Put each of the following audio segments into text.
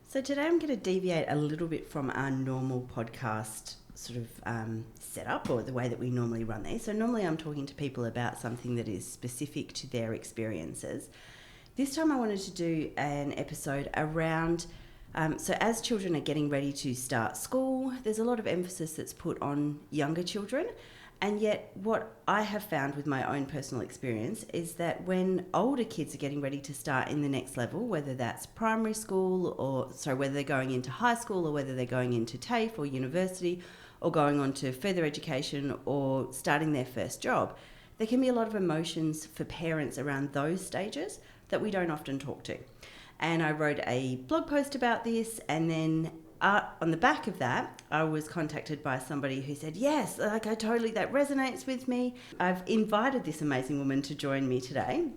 So today I'm going to deviate a little bit from our normal podcast sort of setup or the way that we normally run these. So normally I'm talking to people about something that is specific to their experiences. This time I wanted to do an episode around, so as children are getting ready to start school, there's a lot of emphasis that's put on younger children. And yet what I have found with my own personal experience is that when older kids are getting ready to start in the next level, whether that's primary school whether they're going into high school or whether they're going into TAFE or university or going on to further education or starting their first job, there can be a lot of emotions for parents around those stages that we don't often talk to. And I wrote a blog post about this, and then on the back of that, I was contacted by somebody who said, yes, that resonates with me. I've invited this amazing woman to join me today.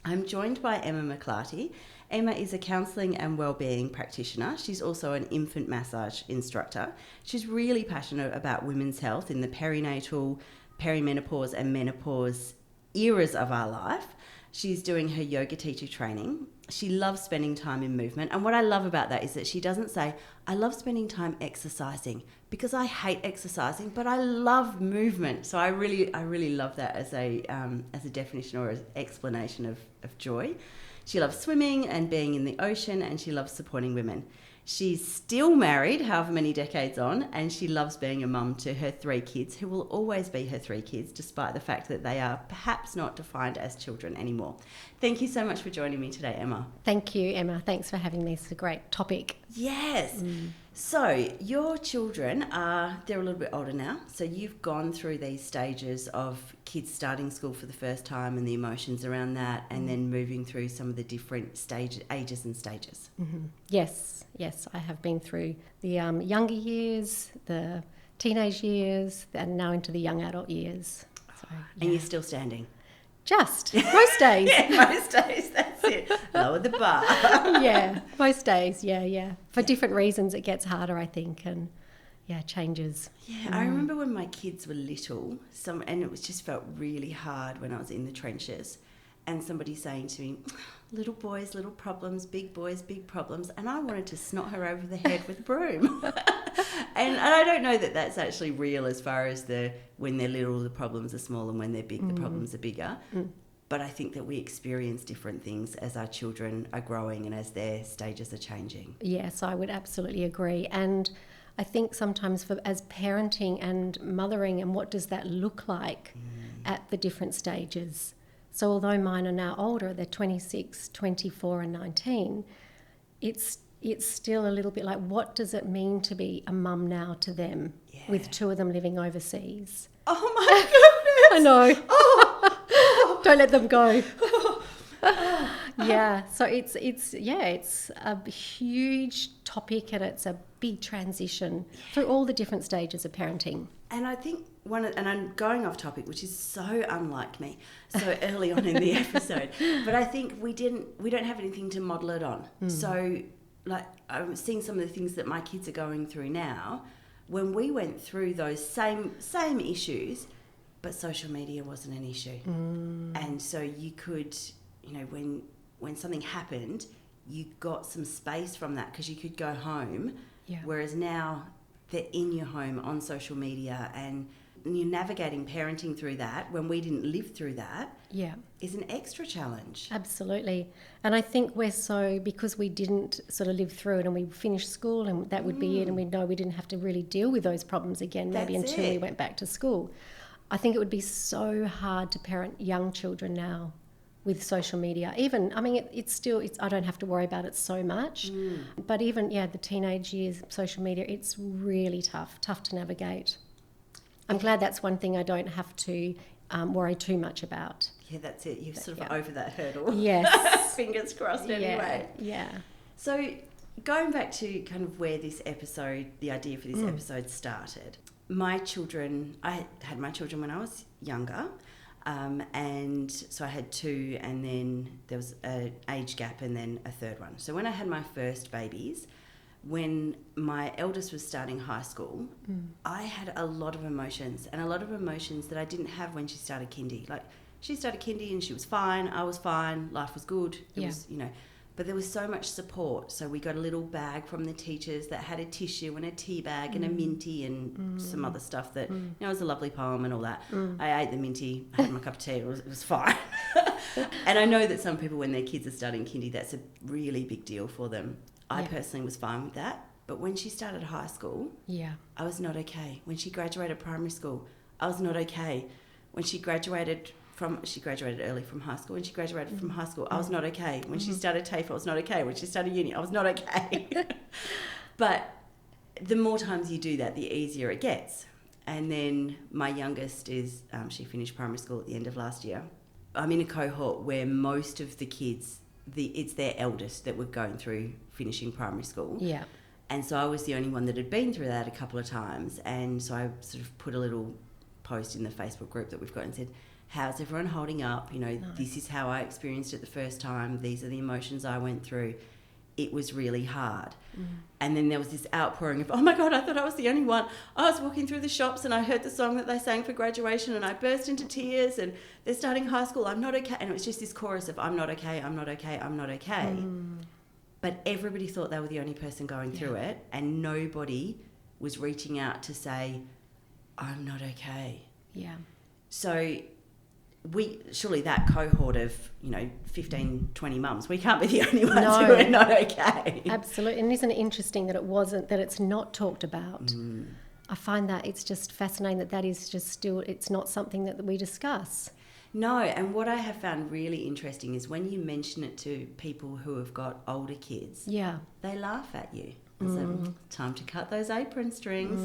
I'm joined by Emma McLarty. Emma is a counselling and wellbeing practitioner. She's also an infant massage instructor. She's really passionate about women's health in the perinatal, perimenopause and menopause eras of our life. She's doing her yoga teacher training. She loves spending time in movement. And what I love about that is that she doesn't say, I love spending time exercising, because I hate exercising, but I love movement. So I really love that as a definition or as explanation of joy. She loves swimming and being in the ocean, and she loves supporting women. She's still married, however many decades on, and she loves being a mum to her 3 kids, who will always be her 3 kids, despite the fact that they are perhaps not defined as children anymore. Thank you so much for joining me today, Emma. Thank you, Emma. Thanks for having me. It's a great topic. Yes. So your children they're a little bit older now. So you've gone through these stages of kids starting school for the first time and the emotions around that, and then moving through some of the different ages and stages. Mm-hmm. Yes, I have been through the younger years, the teenage years, and now into the young adult years. So, yeah. And you're still standing? Just, most days. Yeah, most days, that's it. Lower the bar. Yeah, most days, yeah. For different reasons it gets harder, I think, and changes. Yeah, I remember when my kids were little, and it was just felt really hard when I was in the trenches, and somebody saying to me, little boys, little problems, big boys, big problems, and I wanted to snot her over the head with a broom. And I don't know that that's actually real as far as when they're little, the problems are small, and when they're big, the problems are bigger. But I think that we experience different things as our children are growing and as their stages are changing. Yes, I would absolutely agree. And I think sometimes as parenting and mothering, and what does that look like at the different stages? So although mine are now older, they're 26, 24 and 19, it's still a little bit like, what does it mean to be a mum now to them, with 2 of them living overseas? Oh my goodness! I know. Oh. Don't let them go. Yeah, so it's a huge topic, and it's a big transition through all the different stages of parenting. And I think and I'm going off topic, which is so unlike me, so early on in the episode, but I think we don't have anything to model it on. So like I'm seeing some of the things that my kids are going through now, when we went through those same issues, but social media wasn't an issue. And so you could, when something happened, you got some space from that because you could go home. Yeah. Whereas now they're in your home on social media, and you're navigating parenting through that when we didn't live through that. Yeah. Is an extra challenge. Absolutely. And I think because we didn't sort of live through it, and we finished school and that would be it, and we know we didn't have to really deal with those problems again maybe until we went back to school. I think it would be so hard to parent young children now with social media. Even, I don't have to worry about it so much. But even, the teenage years, social media, it's really tough to navigate. I'm glad that's one thing I don't have to worry too much about. Yeah, that's it. You're sort of over that hurdle. Yes. Fingers crossed anyway. Yeah. So going back to kind of where the idea for this episode started, I had my children when I was younger. And so I had 2, and then there was an age gap and then a third one. So when I had my first babies, when my eldest was starting high school, I had a lot of emotions, and a lot of emotions that I didn't have when she started kindy. Like, she started kindy and she was fine, I was fine, life was good. It was, But there was so much support. So we got a little bag from the teachers that had a tissue and a tea bag and a minty and some other stuff that, you know, it was a lovely poem and all that. I ate the minty, I had my cup of tea, it was fine. And I know that some people, when their kids are starting kindy, that's a really big deal for them. I personally was fine with that. But when she started high school, I was not okay. When she graduated primary school, I was not okay. When she graduated early from high school. When she graduated from high school, I was not okay. When she started TAFE, I was not okay. When she started uni, I was not okay. But the more times you do that, the easier it gets. And then my youngest is, she finished primary school at the end of last year. I'm in a cohort where most of the kids, it's their eldest that were going through finishing primary school. Yeah. And so I was the only one that had been through that a couple of times. And so I sort of put a little post in the Facebook group that we've got and said, how's everyone holding up? You know, this is how I experienced it the first time. These are the emotions I went through. It was really hard. And then there was this outpouring of, oh my God, I thought I was the only one. I was walking through the shops and I heard the song that they sang for graduation and I burst into tears and they're starting high school. I'm not okay. And it was just this chorus of, I'm not okay, I'm not okay, I'm not okay. But everybody thought they were the only person going through it and nobody was reaching out to say, I'm not okay. Yeah. So surely that cohort of, 15, 20 mums, we can't be the only ones who are not okay. Absolutely. And isn't it interesting that it's not talked about? I find that it's just fascinating that is just still, it's not something that we discuss. No, and what I have found really interesting is when you mention it to people who have got older kids, they laugh at you. So, time to cut those apron strings.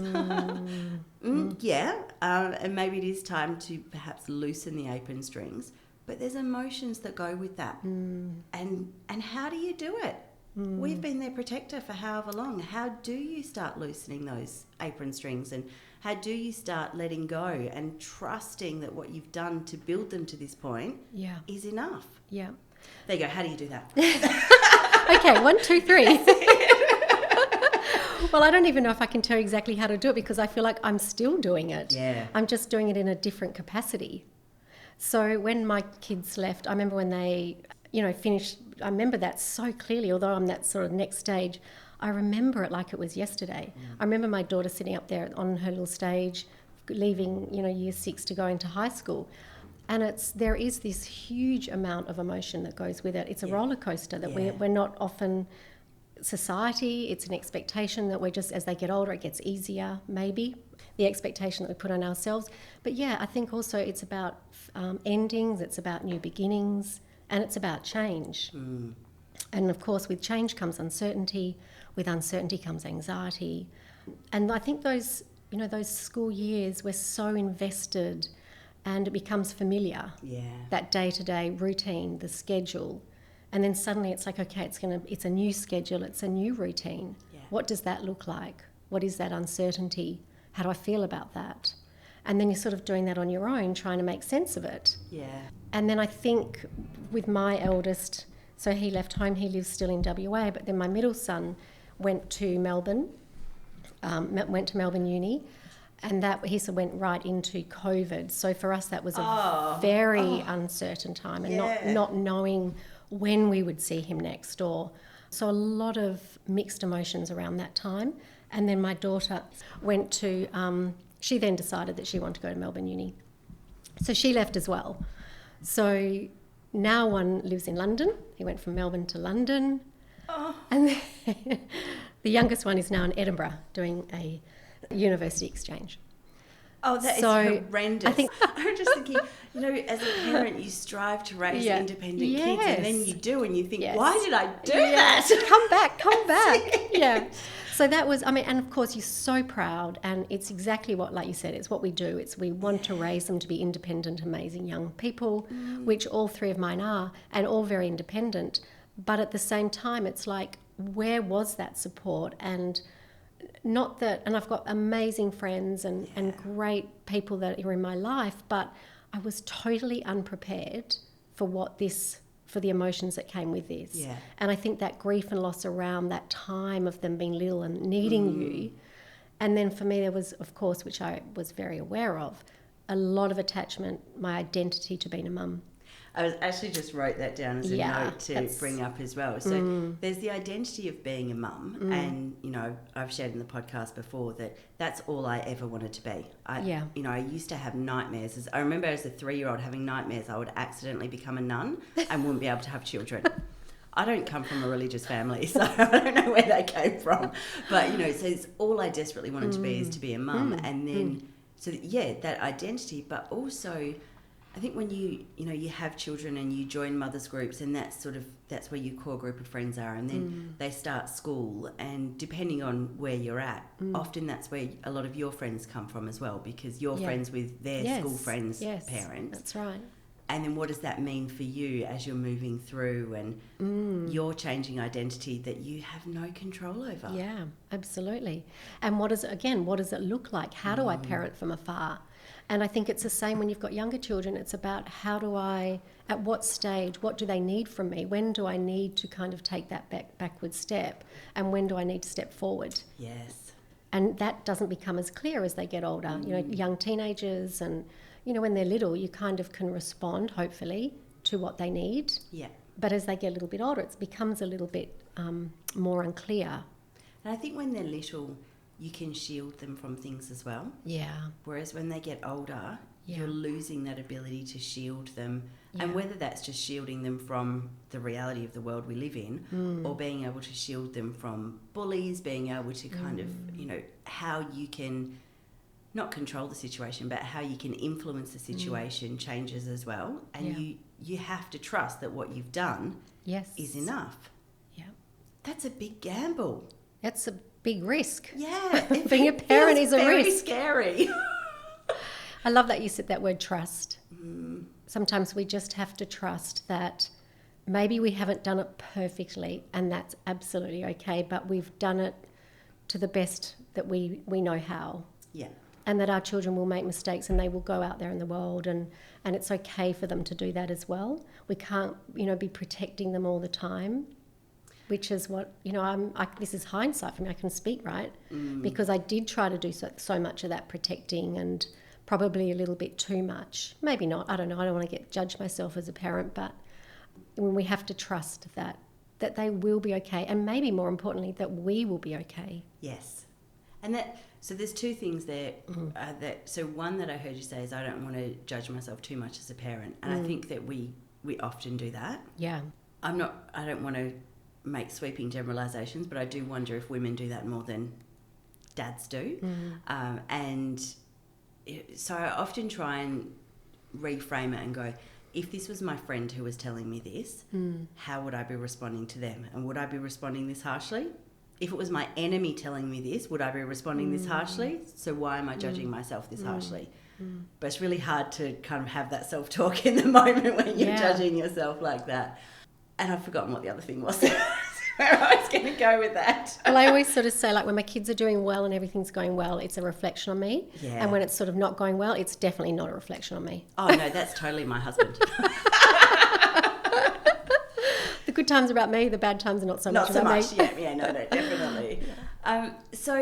And maybe it is time to perhaps loosen the apron strings. But there's emotions that go with that. And how do you do it? We've been their protector for however long. How do you start loosening those apron strings? And how do you start letting go and trusting that what you've done to build them to this point is enough? Yeah. There you go. How do you do that? Okay, 1, 2, 3. Well, I don't even know if I can tell you exactly how to do it because I feel like I'm still doing it. Yeah. I'm just doing it in a different capacity. So when my kids left, I remember when they, finished, I remember that so clearly, although I'm that sort of next stage, I remember it like it was yesterday. I remember my daughter sitting up there on her little stage, leaving, year 6 to go into high school. And there is this huge amount of emotion that goes with it. It's a roller coaster that we're not often... Society, it's an expectation that we're just, as they get older, it gets easier, maybe, the expectation that we put on ourselves. But I think also it's about endings, it's about new beginnings, and it's about change. And of course, with change comes uncertainty, with uncertainty comes anxiety. And I think those school years, we're so invested and it becomes familiar. That day-to-day routine, the schedule. And then suddenly it's like, okay, it's a new schedule, it's a new routine. What does that look like? What is that uncertainty? How do I feel about that? And then you're sort of doing that on your own, trying to make sense of it. And then I think with my eldest, so he left home, he lives still in WA, but then my middle son went to Melbourne, went to Melbourne Uni, and that he sort of went right into COVID. So for us, that was a very uncertain time and not knowing when we would see him next, so a lot of mixed emotions around that time. And then my daughter went to, she then decided that she wanted to go to Melbourne Uni. So she left as well. So now one lives in London. He went from Melbourne to London. And the youngest one is now in Edinburgh doing a university exchange. That is horrendous. I'm just thinking, as a parent, you strive to raise independent kids, and then you do, and you think, why did I do that? Come back. So that was, and of course, you're so proud, and it's exactly what, like you said, it's what we do. We want to raise them to be independent, amazing young people, which all 3 of mine are, and all very independent. But at the same time, it's like, where was that support? And not that, and I've got amazing friends and great people that are in my life, but I was totally unprepared for the emotions that came with this. And I think that grief and loss around that time of them being little and needing you. And then for me, there was, of course, which I was very aware of, a lot of attachment, my identity to being a mum. I was actually just wrote that down as a note to bring up as well. So there's the identity of being a mum, and you know, I've shared in the podcast before that that's all I ever wanted to be. You know, I used to have nightmares. I remember as a 3-year-old having nightmares I would accidentally become a nun and wouldn't be able to have children. I don't come from a religious family, so I don't know where they came from. But, you know, so it's all I desperately wanted to be is to be a mum. And then, so yeah, that identity, but also I think when you have children and you join mothers groups, and that's where your core group of friends are, and then they start school, and depending on where you're at, often that's where a lot of your friends come from as well, because you're friends with their school friends' parents. That's right. And then what does that mean for you as you're moving through and you're changing identity that you have no control over? Yeah, absolutely. And what does it look like? How do I parent from afar? And I think it's the same when you've got younger children. It's about at what stage, what do they need from me? When do I need to kind of take that backward step? And when do I need to step forward? Yes. And that doesn't become as clear as they get older. You know, young teenagers and, you know, when they're little, you kind of can respond, hopefully, to what they need. Yeah. But as they get a little bit older, it becomes a little bit more unclear. And I think when they're little, you can shield them from things as well. Yeah. Whereas when they get older, you're losing that ability to shield them. Yeah. And whether that's just shielding them from the reality of the world we live in, or being able to shield them from bullies, being able to kind of, you know, how you can not control the situation, but how you can influence the situation changes as well. And you have to trust that what you've done is enough. Yeah. That's a big gamble. That's a big risk. Yeah. Being a parent is a risk. Very scary. I love that you said that word trust. Sometimes we just have to trust that maybe we haven't done it perfectly, and that's absolutely okay, but we've done it to the best that we know how. Yeah. And that our children will make mistakes and they will go out there in the world, and it's okay for them to do that as well. We can't, you know, be protecting them all the time, which is what, you know, this is hindsight for me. I can speak, right? Because I did try to do so much of that protecting, and probably a little bit too much. Maybe not. I don't know. I don't want to judge myself as a parent, but when we have to trust that they will be okay, and maybe more importantly, that we will be okay. Yes. And so there's two things there. So one that I heard you say is I don't want to judge myself too much as a parent, and I think that we often do that. Yeah. I don't want to make sweeping generalisations, but I do wonder if women do that more than dads do. And so I often try and reframe it and go, if this was my friend who was telling me this, how would I be responding to them? And would I be responding this harshly? If it was my enemy telling me this, would I be responding this harshly? So why am I judging myself this harshly? But it's really hard to kind of have that self-talk in the moment when you're judging yourself like that. And I've forgotten what the other thing was. Where I was going to go with that. Well, I always sort of say, like, when my kids are doing well and everything's going well, it's a reflection on me. Yeah. And when it's sort of not going well, it's definitely not a reflection on me. Oh, no, that's totally my husband. The good times are about me, the bad times are not so much about me. Not so much, yeah, no, definitely. So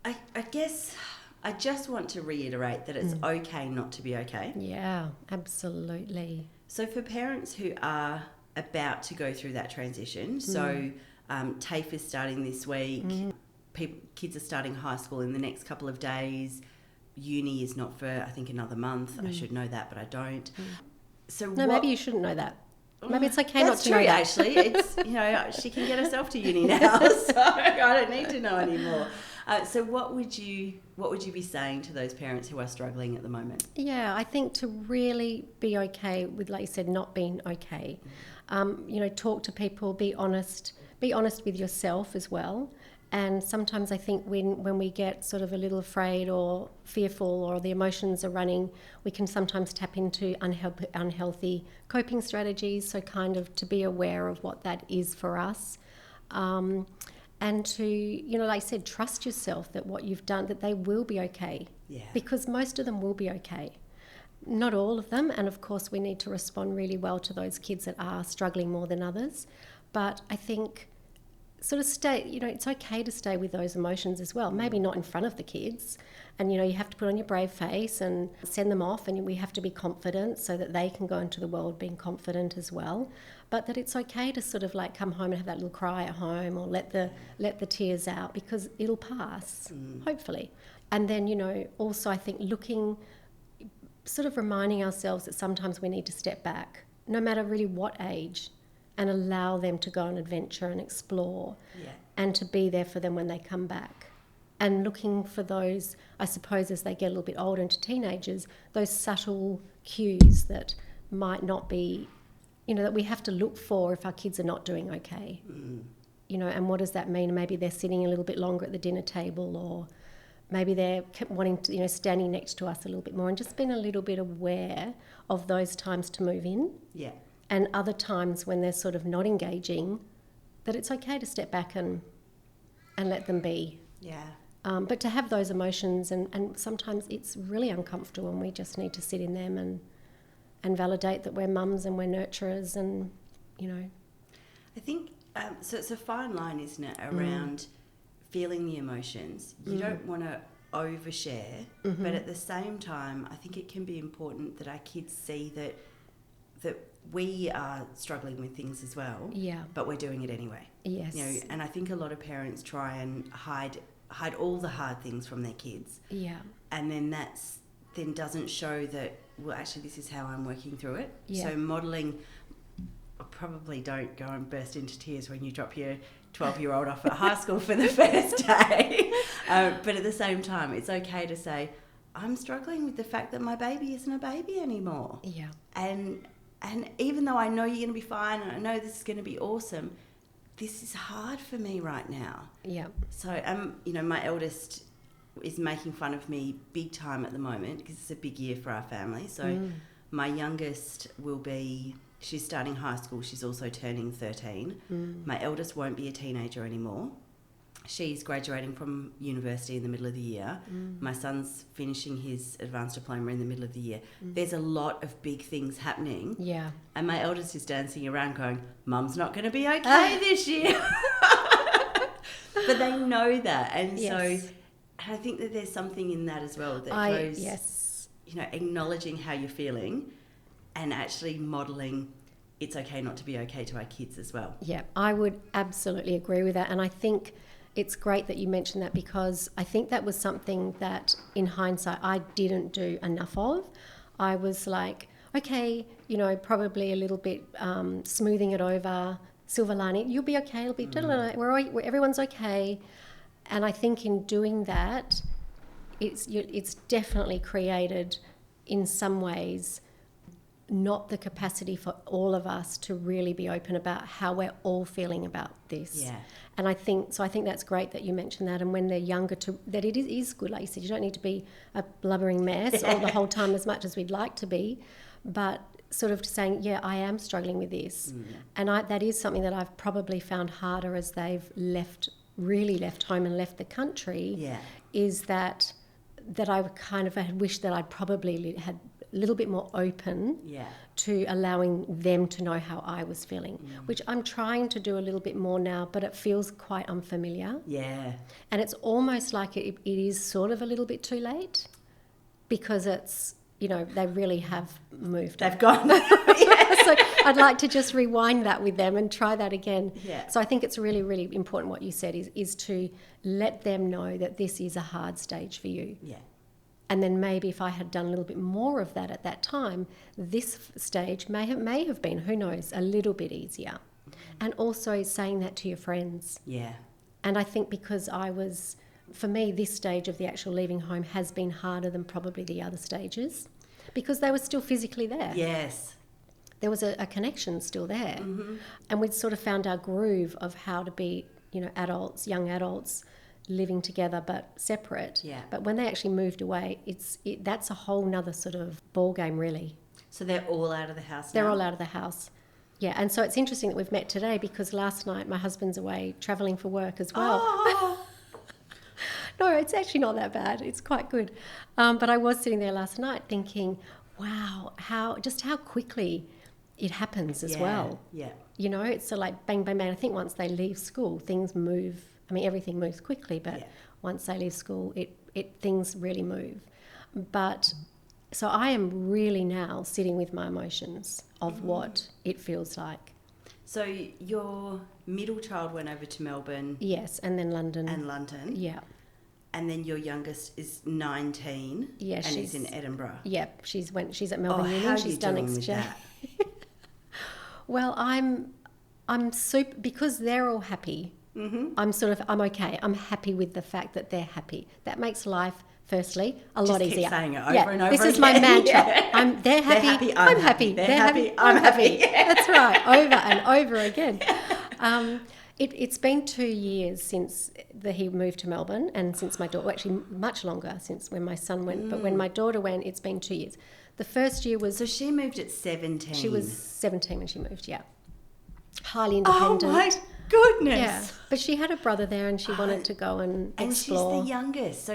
I guess I just want to reiterate that it's okay not to be okay. Yeah, absolutely. So for parents who are about to go through that transition, so TAFE is starting this week, kids are starting high school in the next couple of days, uni is not for, I think, another month. I should know that, but I don't. So maybe you shouldn't know that. Maybe it's okay not to know that. Actually, it's, you know, she can get herself to uni now, so I don't need to know anymore. So what would you be saying to those parents who are struggling at the moment? Yeah, I think to really be okay with, like you said, not being okay. You know, talk to people, be honest with yourself as well. And sometimes I think when we get sort of a little afraid or fearful or the emotions are running, we can sometimes tap into unhealthy coping strategies. So kind of to be aware of what that is for us. And to, you know, like I said, trust yourself that what you've done, that they will be okay. Yeah. Because most of them will be okay. Not all of them. And of course, we need to respond really well to those kids that are struggling more than others. But I think sort of stay, it's okay to stay with those emotions as well. Maybe not in front of the kids. And, you have to put on your brave face and send them off, and we have to be confident so that they can go into the world being confident as well. But that it's okay to sort of like come home and have that little cry at home, or let the tears out, because it'll pass, hopefully. And then, also I think sort of reminding ourselves that sometimes we need to step back, no matter really what age, and allow them to go on adventure and explore, and to be there for them when they come back. And looking for those, I suppose, as they get a little bit older into teenagers, those subtle cues that might not be, that we have to look for if our kids are not doing okay. And what does that mean? Maybe they're sitting a little bit longer at the dinner table, or maybe they're wanting to, standing next to us a little bit more, and just being a little bit aware of those times to move in. Yeah. And other times when they're sort of not engaging, that it's okay to step back and let them be. Yeah. But to have those emotions, and sometimes it's really uncomfortable, and we just need to sit in them and validate that we're mums and we're nurturers, and, I think, so it's a fine line, isn't it, around feeling the emotions. You don't want to overshare, but at the same time, I think it can be important that our kids see that we are struggling with things as well, but we're doing it anyway. Yes. And I think a lot of parents try and hide all the hard things from their kids. Yeah. And then then doesn't show that, well, actually this is how I'm working through it. Yeah. So modelling, probably don't go and burst into tears when you drop your 12-year-old off at high school for the first day. But at the same time, it's okay to say, I'm struggling with the fact that my baby isn't a baby anymore. Yeah. And even though I know you're going to be fine, and I know this is going to be awesome, this is hard for me right now. Yeah. So, my eldest is making fun of me big time at the moment, because it's a big year for our family. So my youngest she's starting high school. She's also turning 13. My eldest won't be a teenager anymore. She's graduating from university in the middle of the year. My son's finishing his advanced diploma in the middle of the year. There's a lot of big things happening. Yeah. And my eldest is dancing around going, Mum's not going to be okay this year. But they know that. And so I think that there's something in that as well that goes, acknowledging how you're feeling and actually modelling it's okay not to be okay to our kids as well. Yeah, I would absolutely agree with that. And I think it's great that you mentioned that, because I think that was something that in hindsight I didn't do enough of. I was like, okay, probably a little bit smoothing it over, silver lining, you'll be okay, it'll be, everyone's okay. And I think in doing that, it's definitely created in some ways not the capacity for all of us to really be open about how we're all feeling about this. Yeah. And I think that's great that you mentioned that. And when they're younger, that it is good, like you said, you don't need to be a blubbering mess all the whole time as much as we'd like to be, but sort of saying, yeah, I am struggling with this. And that is something that I've probably found harder as they've really left home and left the country, is that I kind of had wished that I'd probably had a little bit more open to allowing them to know how I was feeling, which I'm trying to do a little bit more now, but it feels quite unfamiliar. Yeah. And it's almost like it is sort of a little bit too late, because it's, they really have moved. They've gone. So I'd like to just rewind that with them and try that again. Yeah. So I think it's really, really important what you said is to let them know that this is a hard stage for you. Yeah. And then maybe if I had done a little bit more of that at that time, this stage may have been, who knows, a little bit easier. And also saying that to your friends. Yeah. And I think because for me, this stage of the actual leaving home has been harder than probably the other stages, because they were still physically there. Yes. There was a connection still there. Mm-hmm. And we'd sort of found our groove of how to be, young adults, living together but separate. Yeah. But when they actually moved away, that's a whole nother sort of ball game, really. So they're all out of the house now? They're all out of the house. Yeah, and so it's interesting that we've met today, because last night my husband's away travelling for work as well. Oh. No, it's actually not that bad. It's quite good. But I was sitting there last night thinking, wow, how quickly it happens as well. Yeah. You know, it's so like bang, bang, bang. I think once they leave school, things move. I mean, everything moves quickly, but once they leave school, things really move. But so I am really now sitting with my emotions of what it feels like. So your middle child went over to Melbourne. Yes, and then London. And London. Yeah. And then your youngest is 19. Yeah, and is in Edinburgh. Yeah, she's at Melbourne Uni. How are she's you done doing exchange. with that? Well, I'm super because they're all happy. Mm-hmm. I'm okay. I'm happy with the fact that they're happy. That makes life, firstly, a lot easier. Keep saying it over and over this again. is my mantra. Yeah. They're happy. I'm happy. They're happy. I'm happy. Yeah. That's right. Over and over again. It's been 2 years since he moved to Melbourne, and since my daughter, actually much longer since when my son went. But when my daughter went, it's been 2 years. The first year was... So she moved at 17. She was 17 when she moved, yeah. Highly independent. Oh, my goodness. Yeah, but she had a brother there and she wanted to go and explore. And she's the youngest, so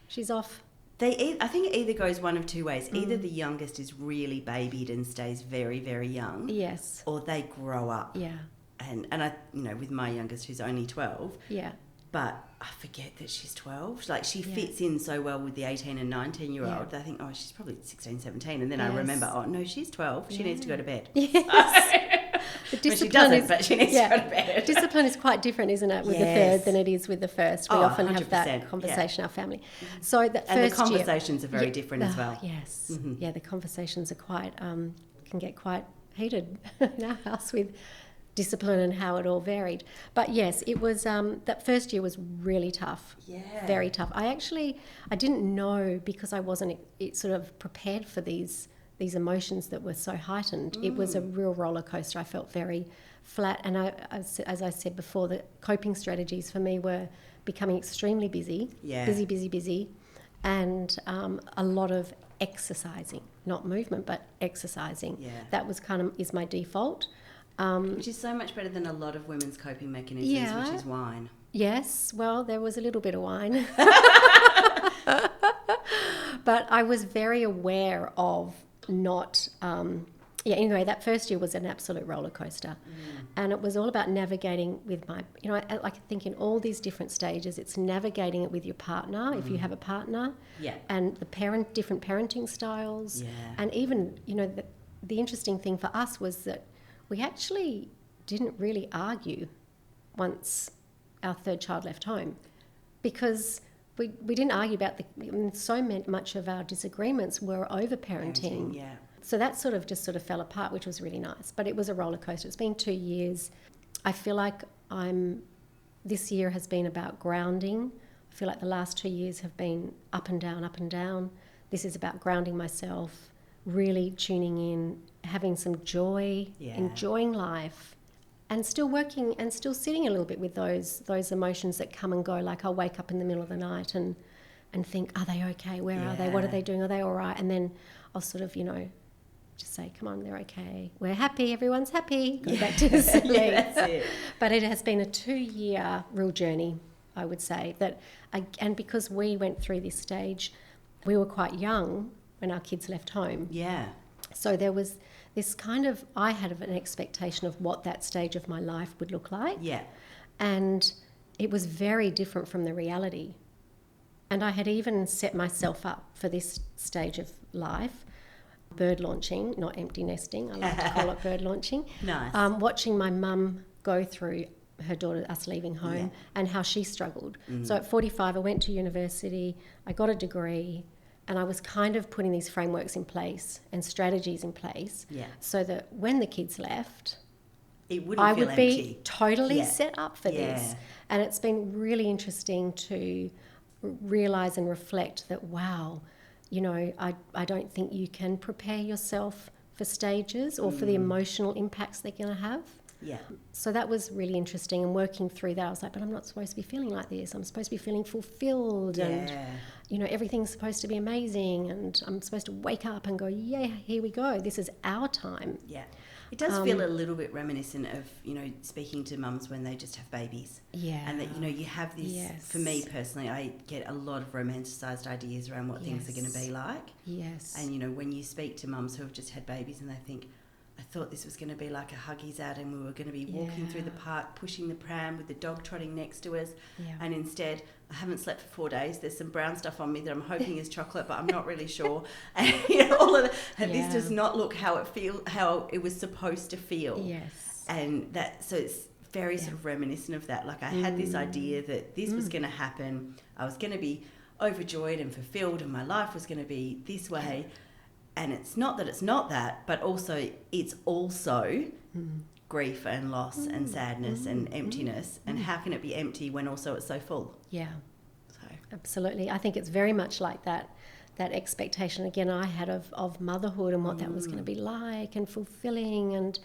she's off. I think it either goes one of two ways. Either the youngest is really babied and stays very, very young. Yes. Or they grow up. Yeah. And I, with my youngest who's only 12. Yeah. But I forget that she's 12. Like, she fits in so well with the 18 and 19-year-old. Yeah. I think, she's probably 16, 17. And then I remember, no, she's 12. She needs to go to bed. Yes. The discipline but she needs to go to bed. Discipline is quite different, isn't it, with the third than it is with the first. We often 100%, have that conversation in our family. So the conversations are very different as well. Yes. Mm-hmm. Yeah, the conversations are quite, can get quite heated in our house with discipline and how it all varied. But yes, it was, that first year was really tough. Yeah. Very tough. I didn't know, because I wasn't sort of prepared for these emotions that were so heightened. It was a real roller coaster. I felt very flat, and as I said before, the coping strategies for me were becoming extremely busy, busy, and a lot of exercising, not movement, but exercising. Yeah. That was is my default. Which is so much better than a lot of women's coping mechanisms, which is wine. Yes, well, there was a little bit of wine. But I was very aware of not... anyway, that first year was an absolute roller coaster. And it was all about navigating with my... I think in all these different stages, it's navigating it with your partner, if you have a partner. Yeah. And the different parenting styles. Yeah. And even, the interesting thing for us was that we actually didn't really argue once our third child left home, because we didn't argue about so much of our disagreements were over parenting. Yeah. So that sort of fell apart, which was really nice. But it was a roller coaster. It's been 2 years. I feel like this year has been about grounding. I feel like the last 2 years have been up and down, up and down. This is about grounding myself, really tuning in, having some joy, enjoying life, and still working and still sitting a little bit with those emotions that come and go. Like, I'll wake up in the middle of the night and think, are they okay? Where are they? What are they doing? Are they all right? And then I'll sort of, just say, come on, they're okay. We're happy. Everyone's happy. Go back to sleep. That's it. But it has been a 2-year real journey, I would say. And because we went through this stage, we were quite young when our kids left home. Yeah. So there was this I had an expectation of what that stage of my life would look like. Yeah. And it was very different from the reality. And I had even set myself up for this stage of life, bird launching, not empty nesting. I like to call it bird launching. Nice. Watching my mum go through her daughter, us leaving home, and how she struggled. So at 45, I went to university, I got a degree, and I was kind of putting these frameworks in place and strategies in place so that when the kids left, I would be totally set up for this. And it's been really interesting to realise and reflect that, wow, I don't think you can prepare yourself for stages or for the emotional impacts they're going to have. Yeah. So that was really interesting, and working through that, I was like, but I'm not supposed to be feeling like this. I'm supposed to be feeling fulfilled, and everything's supposed to be amazing, and I'm supposed to wake up and go, yeah, here we go. This is our time. Yeah. It does feel a little bit reminiscent of, speaking to mums when they just have babies. Yeah. And that, you have this, for me personally, I get a lot of romanticised ideas around what things are going to be like. Yes. And, when you speak to mums who have just had babies and they think, thought this was going to be like a huggies ad, and we were going to be walking through the park, pushing the pram with the dog trotting next to us. Yeah. And instead, I haven't slept for 4 days. There's some brown stuff on me that I'm hoping is chocolate, but I'm not really sure. And all of that. And this does not look how it was supposed to feel. Yes. And so it's very sort of reminiscent of that. Like I had this idea that this was going to happen. I was going to be overjoyed and fulfilled, and my life was going to be this way. And it's not that it's not that, but also it's also grief and loss and sadness and emptiness. And how can it be empty when also it's so full? Yeah, absolutely. I think it's very much like that expectation, again, I had of motherhood and what that was going to be like, and fulfilling, and,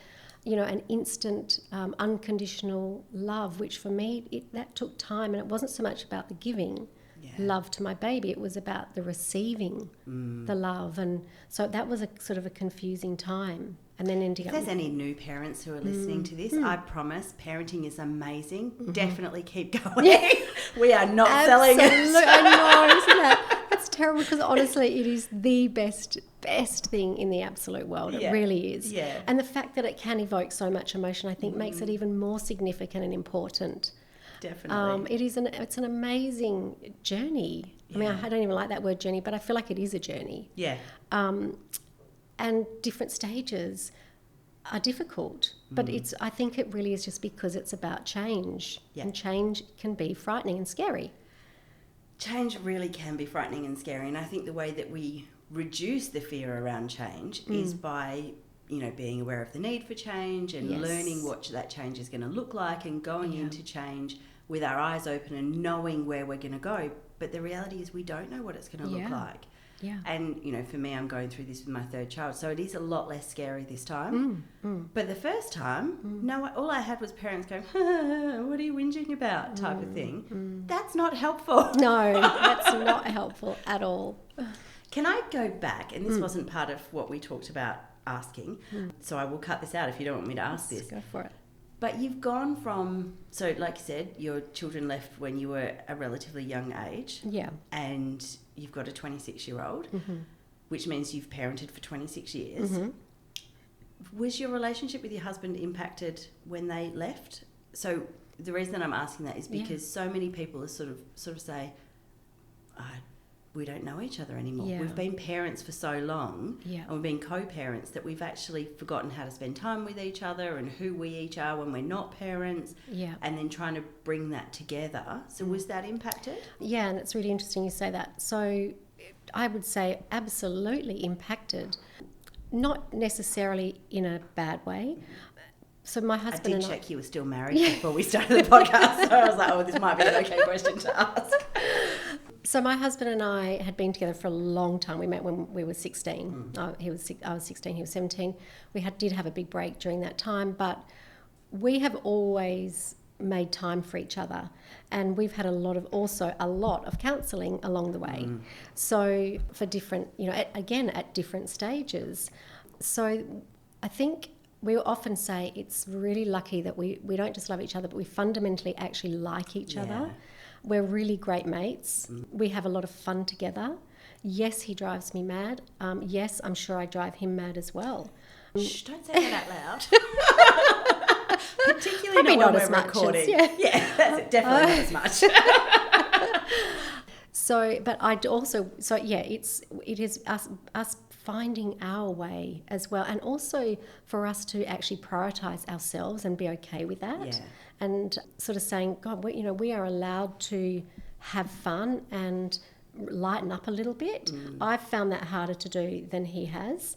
an instant unconditional love, which for me, that took time. And it wasn't so much about the giving love to my baby, it was about the receiving the love. And so that was a sort of a confusing time. And then ending if there's any new parents who are listening to this, I promise parenting is amazing. Definitely keep going. Yeah. We are not selling it. I know, isn't that? That's terrible, because honestly it is the best thing in the absolute world. It really is. Yeah. And the fact that it can evoke so much emotion, I think makes it even more significant and important. Definitely. It's an amazing journey. Yeah. I mean, I don't even like that word journey, but I feel like it is a journey. Yeah. And different stages are difficult, but I think it really is just because it's about change. Yeah. And change can be frightening and scary. Change really can be frightening and scary, and I think the way that we reduce the fear around change is by being aware of the need for change and learning what that change is going to look like, and going into change with our eyes open and knowing where we're going to go. But the reality is we don't know what it's going to look like. Yeah. And, for me, I'm going through this with my third child, so it is a lot less scary this time. But the first time, all I had was parents going, what are you whinging about, type of thing. That's not helpful. No, that's not helpful at all. Can I go back? And this wasn't part of what we talked about asking, so I will cut this out if you don't want me to ask this. Go for it. But you've gone from, so like you said, your children left when you were a relatively young age. Yeah. And you've got a 26-year-old, which means you've parented for 26 years. Was your relationship with your husband impacted when they left? So the reason that I'm asking that is because so many people are sort of say, we don't know each other anymore. Yeah. We've been parents for so long, and we've been co-parents, that we've actually forgotten how to spend time with each other and who we each are when we're not parents, and then trying to bring that together. So was that impacted? Yeah, and it's really interesting you say that. So I would say absolutely impacted, not necessarily in a bad way. So my husband I did check you were still married before we started the podcast, so I was like, this might be an okay question to ask. So my husband and I had been together for a long time. We met when we were 16. I was 16, he was 17. We did have a big break during that time, but we have always made time for each other, and we've had a lot of counselling along the way. So for different, at different stages. So I think we often say it's really lucky that we don't just love each other, but we fundamentally actually like each other. We're really great mates. We have a lot of fun together. Yes, he drives me mad. Yes, I'm sure I drive him mad as well. Shh, don't say that out loud. Particularly not when we're recording. Yeah, that's it. Definitely not as much. It is us finding our way as well, and also for us to actually prioritise ourselves and be okay with that, and sort of saying, God, we are allowed to have fun and lighten up a little bit. I've found that harder to do than he has.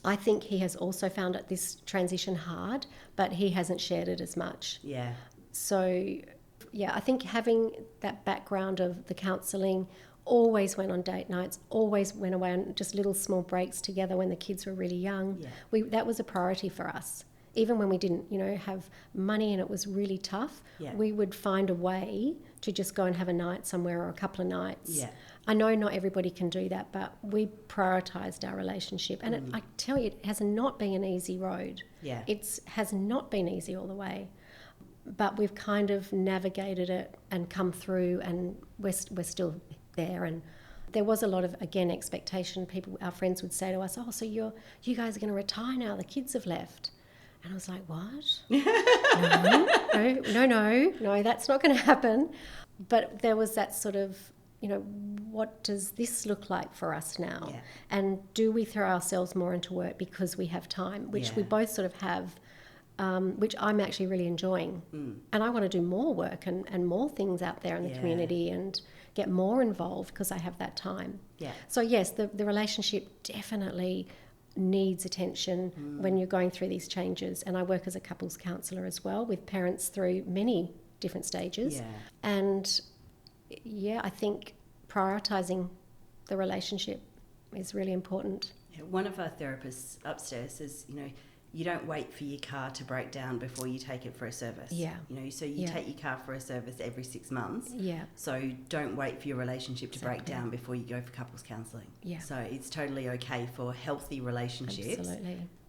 I think he has also found this transition hard, but he hasn't shared it as much. Yeah. So, I think having that background of the counselling, always went on date nights, always went away on just little small breaks together when the kids were really young. Yeah. That was a priority for us. Even when we didn't, have money and it was really tough, we would find a way to just go and have a night somewhere or a couple of nights. Yeah. I know not everybody can do that, but we prioritised our relationship. And I tell you, it has not been an easy road. Yeah. It has not been easy all the way. But we've kind of navigated it and come through, and we're still there, and there was a lot of, again, expectation. Our friends would say to us, oh, so you guys are going to retire now, the kids have left. And I was like, what? No, that's not going to happen. But there was that sort of, what does this look like for us now? Yeah. And do we throw ourselves more into work because we have time, which we both sort of have, which I'm actually really enjoying. And I want to do more work and more things out there in the community and get more involved because I have that time. Yeah. So yes, the relationship definitely needs attention when you're going through these changes. And I work as a couples counsellor as well with parents through many different stages. Yeah. And I think prioritising the relationship is really important. Yeah, one of our therapists upstairs says, you don't wait for your car to break down before you take it for a service. Yeah. So you take your car for a service every 6 months. Yeah. So don't wait for your relationship to break down before you go for couples counselling. Yeah. So it's totally okay for healthy relationships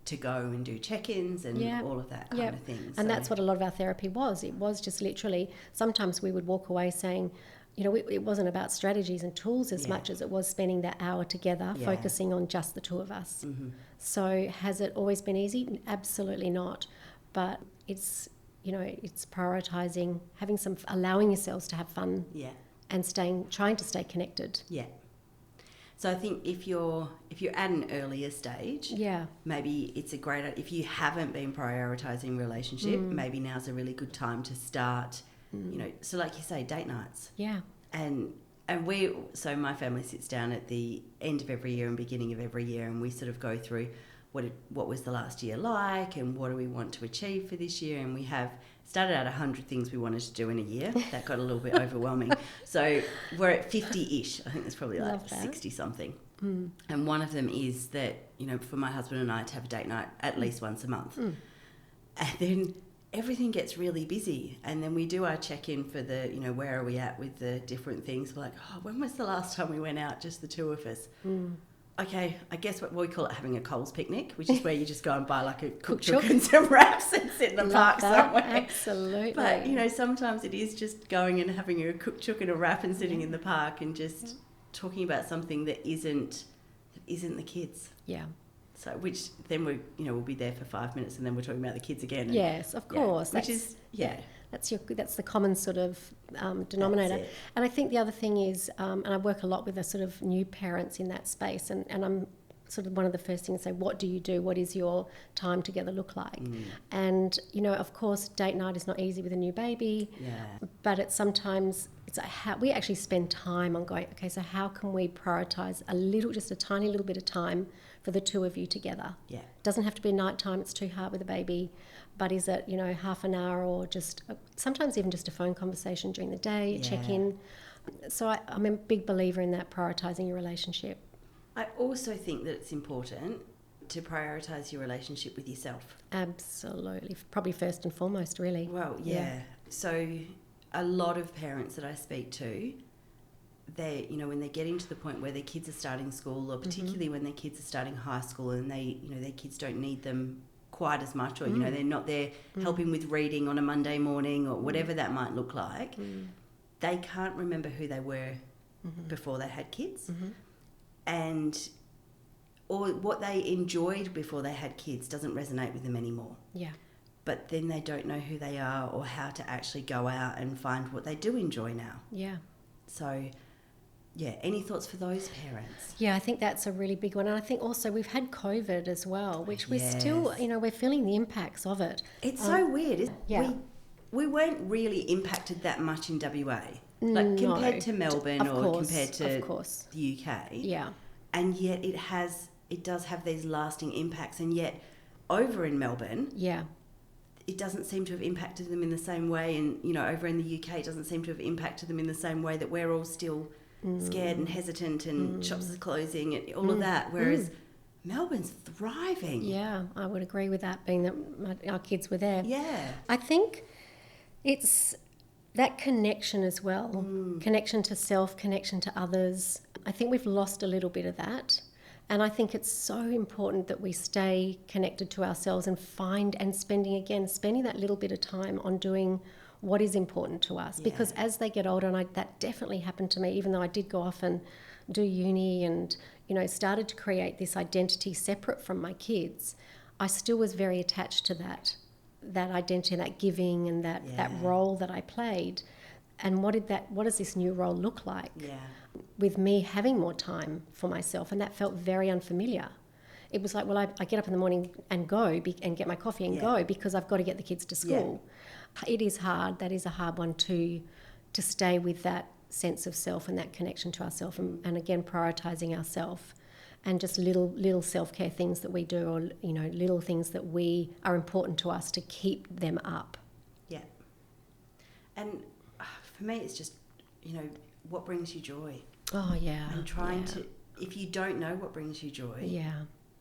to go and do check-ins and all of that kind of thing. And that's what a lot of our therapy was. It was just literally, sometimes we would walk away saying, it wasn't about strategies and tools as much as it was spending that hour together, focusing on just the two of us. Mm-hmm. So has it always been easy? Absolutely not. But it's, it's prioritising, allowing yourselves to have fun and trying to stay connected. Yeah. So I think if you're at an earlier stage, maybe it's a great, if you haven't been prioritising relationship, maybe now's a really good time to start. So like you say, date nights. Yeah. And so my family sits down at the end of every year and beginning of every year, and we sort of go through what was the last year like and what do we want to achieve for this year. And we have started out 100 things we wanted to do in a year. That got a little bit overwhelming. So we're at 50-ish. I think there's probably like 60-something. Mm. And one of them is that, for my husband and I to have a date night at least once a month. Mm. And then everything gets really busy, and then we do our check-in for the, where are we at with the different things. We're like, when was the last time we went out, just the two of us? Mm. Okay, I guess what we call it having a Coles picnic, which is where you just go and buy like a cooked chook and some wraps and sit in the park somewhere. Absolutely. But, sometimes it is just going and having a cooked chook and a wrap and sitting in the park and just talking about something that isn't the kids. Yeah. So, which then we'll be there for 5 minutes and then we're talking about the kids again. Yes, of course. That's the common sort of denominator. And I think the other thing is, and I work a lot with the sort of new parents in that space, and I'm sort of one of the first things to say, what do you do? What is your time together look like? And, of course, date night is not easy with a new baby, but we actually spend time on going, okay, so how can we prioritise just a tiny little bit of time for the two of you together? Yeah. It doesn't have to be night time, it's too hard with a baby, but is it, half an hour or sometimes even just a phone conversation during the day, check in. So I'm a big believer in that, prioritising your relationship. I also think that it's important to prioritise your relationship with yourself. Absolutely. Probably first and foremost, really. Well, yeah. So a lot of parents that I speak to, they, when they're getting to the point where their kids are starting school, or particularly when their kids are starting high school and they, their kids don't need them quite as much, or, they're not there helping with reading on a Monday morning or whatever that might look like, they can't remember who they were before they had kids. Or what they enjoyed before they had kids doesn't resonate with them anymore. Yeah. But then they don't know who they are or how to actually go out and find what they do enjoy now. Yeah. So, any thoughts for those parents? Yeah, I think that's a really big one. And I think also we've had COVID as well, which we're still, we're feeling the impacts of it. It's so weird, isn't it? Yeah. We weren't really impacted that much in WA. Like compared to Melbourne compared to the UK. Yeah. And yet it does have these lasting impacts, and yet over in Melbourne, it doesn't seem to have impacted them in the same way, and over in the UK it doesn't seem to have impacted them in the same way, that we're all still scared and hesitant and shops are closing and all of that, whereas Melbourne's thriving. Yeah, I would agree with that, being that our kids were there. Yeah. I think it's that connection as well, connection to self, connection to others. I think we've lost a little bit of that. And I think it's so important that we stay connected to ourselves and spending that little bit of time on doing what is important to us. Yeah. Because as they get older, and that definitely happened to me, even though I did go off and do uni and, started to create this identity separate from my kids, I still was very attached to that identity, that giving and that role that I played. And what does this new role look like? Yeah. With me having more time for myself, and that felt very unfamiliar. It was like, well, I get up in the morning and go and get my coffee and go because I've got to get the kids to school. Yeah. It is hard. That is a hard one to stay with that sense of self and that connection to ourselves, and again, prioritising ourselves, and just little self-care things that we do, or little things that are important to us to keep them up. Yeah. And for me, it's just what brings you joy. Oh yeah. And trying to, if you don't know what brings you joy,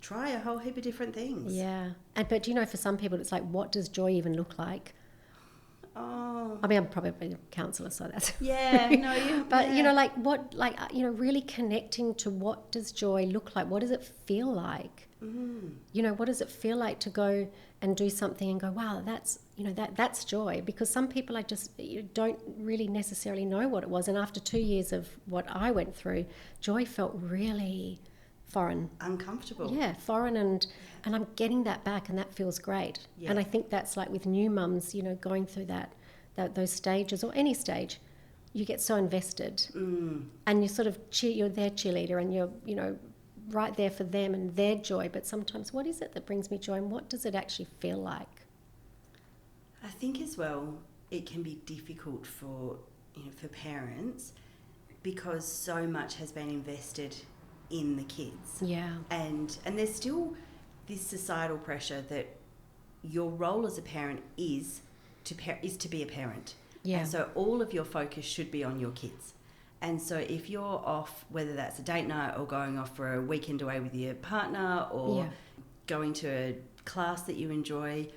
try a whole heap of different things. Yeah. But for some people, it's like, what does joy even look like? Oh. I mean, I'm probably a counsellor, so that's... Yeah, no, you... But, really connecting to what does joy look like? What does it feel like? Mm. What does it feel like to go and do something and go, wow, that's joy? Because some people don't really necessarily know what it was. And after 2 years of what I went through, joy felt really foreign. Uncomfortable. Yeah, foreign, and I'm getting that back, and that feels great. Yeah. And I think that's like with new mums, going through those stages, or any stage, you get so invested, and you sort of you're their cheerleader, and you're right there for them and their joy. But sometimes, what is it that brings me joy, and what does it actually feel like? I think as well, it can be difficult for parents, because so much has been invested in the kids. Yeah. And there's still this societal pressure that your role as a parent is to be a parent. Yeah. And so all of your focus should be on your kids. And so if you're off, whether that's a date night or going off for a weekend away with your partner, or going to a class that you enjoy,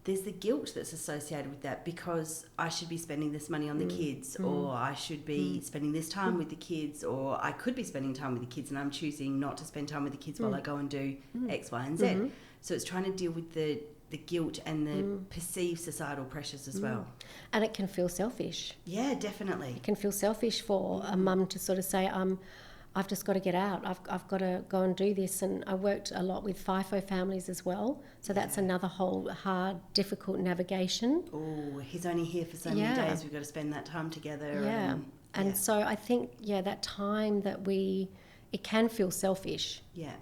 there's the guilt that's associated with that, because I should be spending this money on the kids, or I should be spending this time with the kids, or I could be spending time with the kids and I'm choosing not to spend time with the kids while I go and do X, Y, and Z. So it's trying to deal with the guilt and the perceived societal pressures as well. And it can feel selfish. Yeah, definitely. It can feel selfish for a mum to sort of say, I've just got to get out. I've got to go and do this. And I worked a lot with FIFO families as well. So that's another whole hard, difficult navigation. Oh, he's only here for so many days. We've got to spend that time together. Yeah. And so I think, that time that it can feel selfish. Yeah.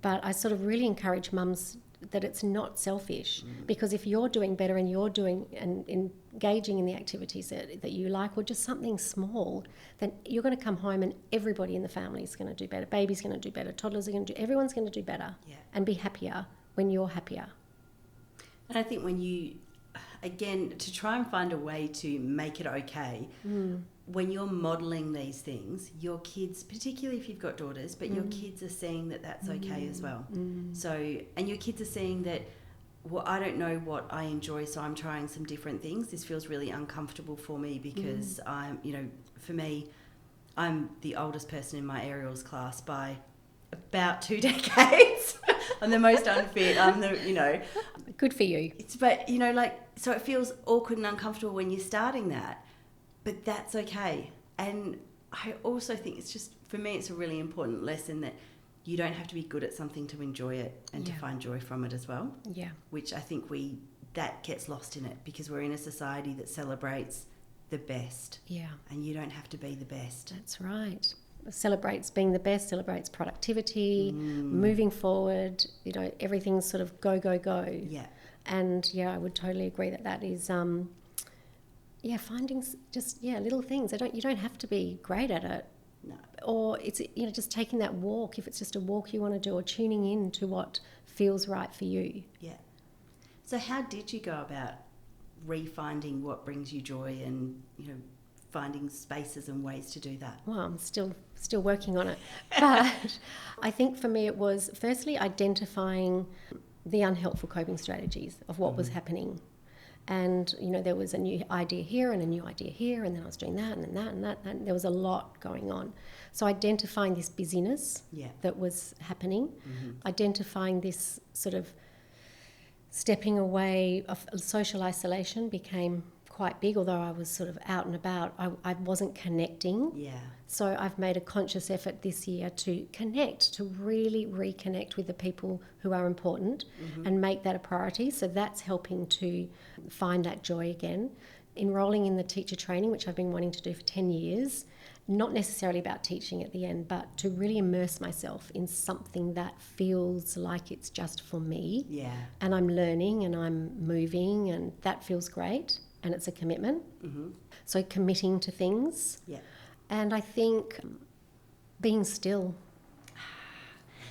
But I sort of really encourage mums that it's not selfish, because if you're doing better and you're doing and engaging in the activities that you like, or just something small, then you're going to come home and everybody in the family is going to do better. Baby's going to do better. Toddlers are going to do. Everyone's going to do better and be happier when you're happier. And I think when you, again, to try and find a way to make it okay, when you're modelling these things, your kids, particularly if you've got daughters, but your kids are seeing that that's okay as well. So, and your kids are seeing that, well, I don't know what I enjoy, so I'm trying some different things. This feels really uncomfortable for me because I'm, for me, I'm the oldest person in my aerials class by about 2 decades. I'm the most unfit. I'm the, Good for you. So it feels awkward and uncomfortable when you're starting that. But that's okay. And I also think it's just, for me, it's a really important lesson that you don't have to be good at something to enjoy it and to find joy from it as well. Yeah. Which I think that gets lost in it, because we're in a society that celebrates the best. Yeah. And you don't have to be the best. That's right. Celebrates being the best, celebrates productivity, moving forward, everything's sort of go, go, go. Yeah. And I would totally agree that is... finding just little things. You don't have to be great at it. No. Or it's just taking that walk, if it's just a walk you want to do, or tuning in to what feels right for you. Yeah. So how did you go about refinding what brings you joy, and finding spaces and ways to do that? Well, I'm still working on it. But I think for me it was firstly identifying the unhelpful coping strategies of what was happening. And, there was a new idea here and a new idea here, and then I was doing that and then that and that, and there was a lot going on. So identifying this busyness that was happening, identifying this sort of stepping away of social isolation became quite big, although I was sort of out and about, I wasn't connecting. Yeah. So I've made a conscious effort this year to connect, to really reconnect with the people who are important and make that a priority. So that's helping to find that joy again. Enrolling in the teacher training, which I've been wanting to do for 10 years, not necessarily about teaching at the end, but to really immerse myself in something that feels like it's just for me. Yeah. And I'm learning and I'm moving, and that feels great. And it's a commitment. So committing to things. Yeah. And I think being still.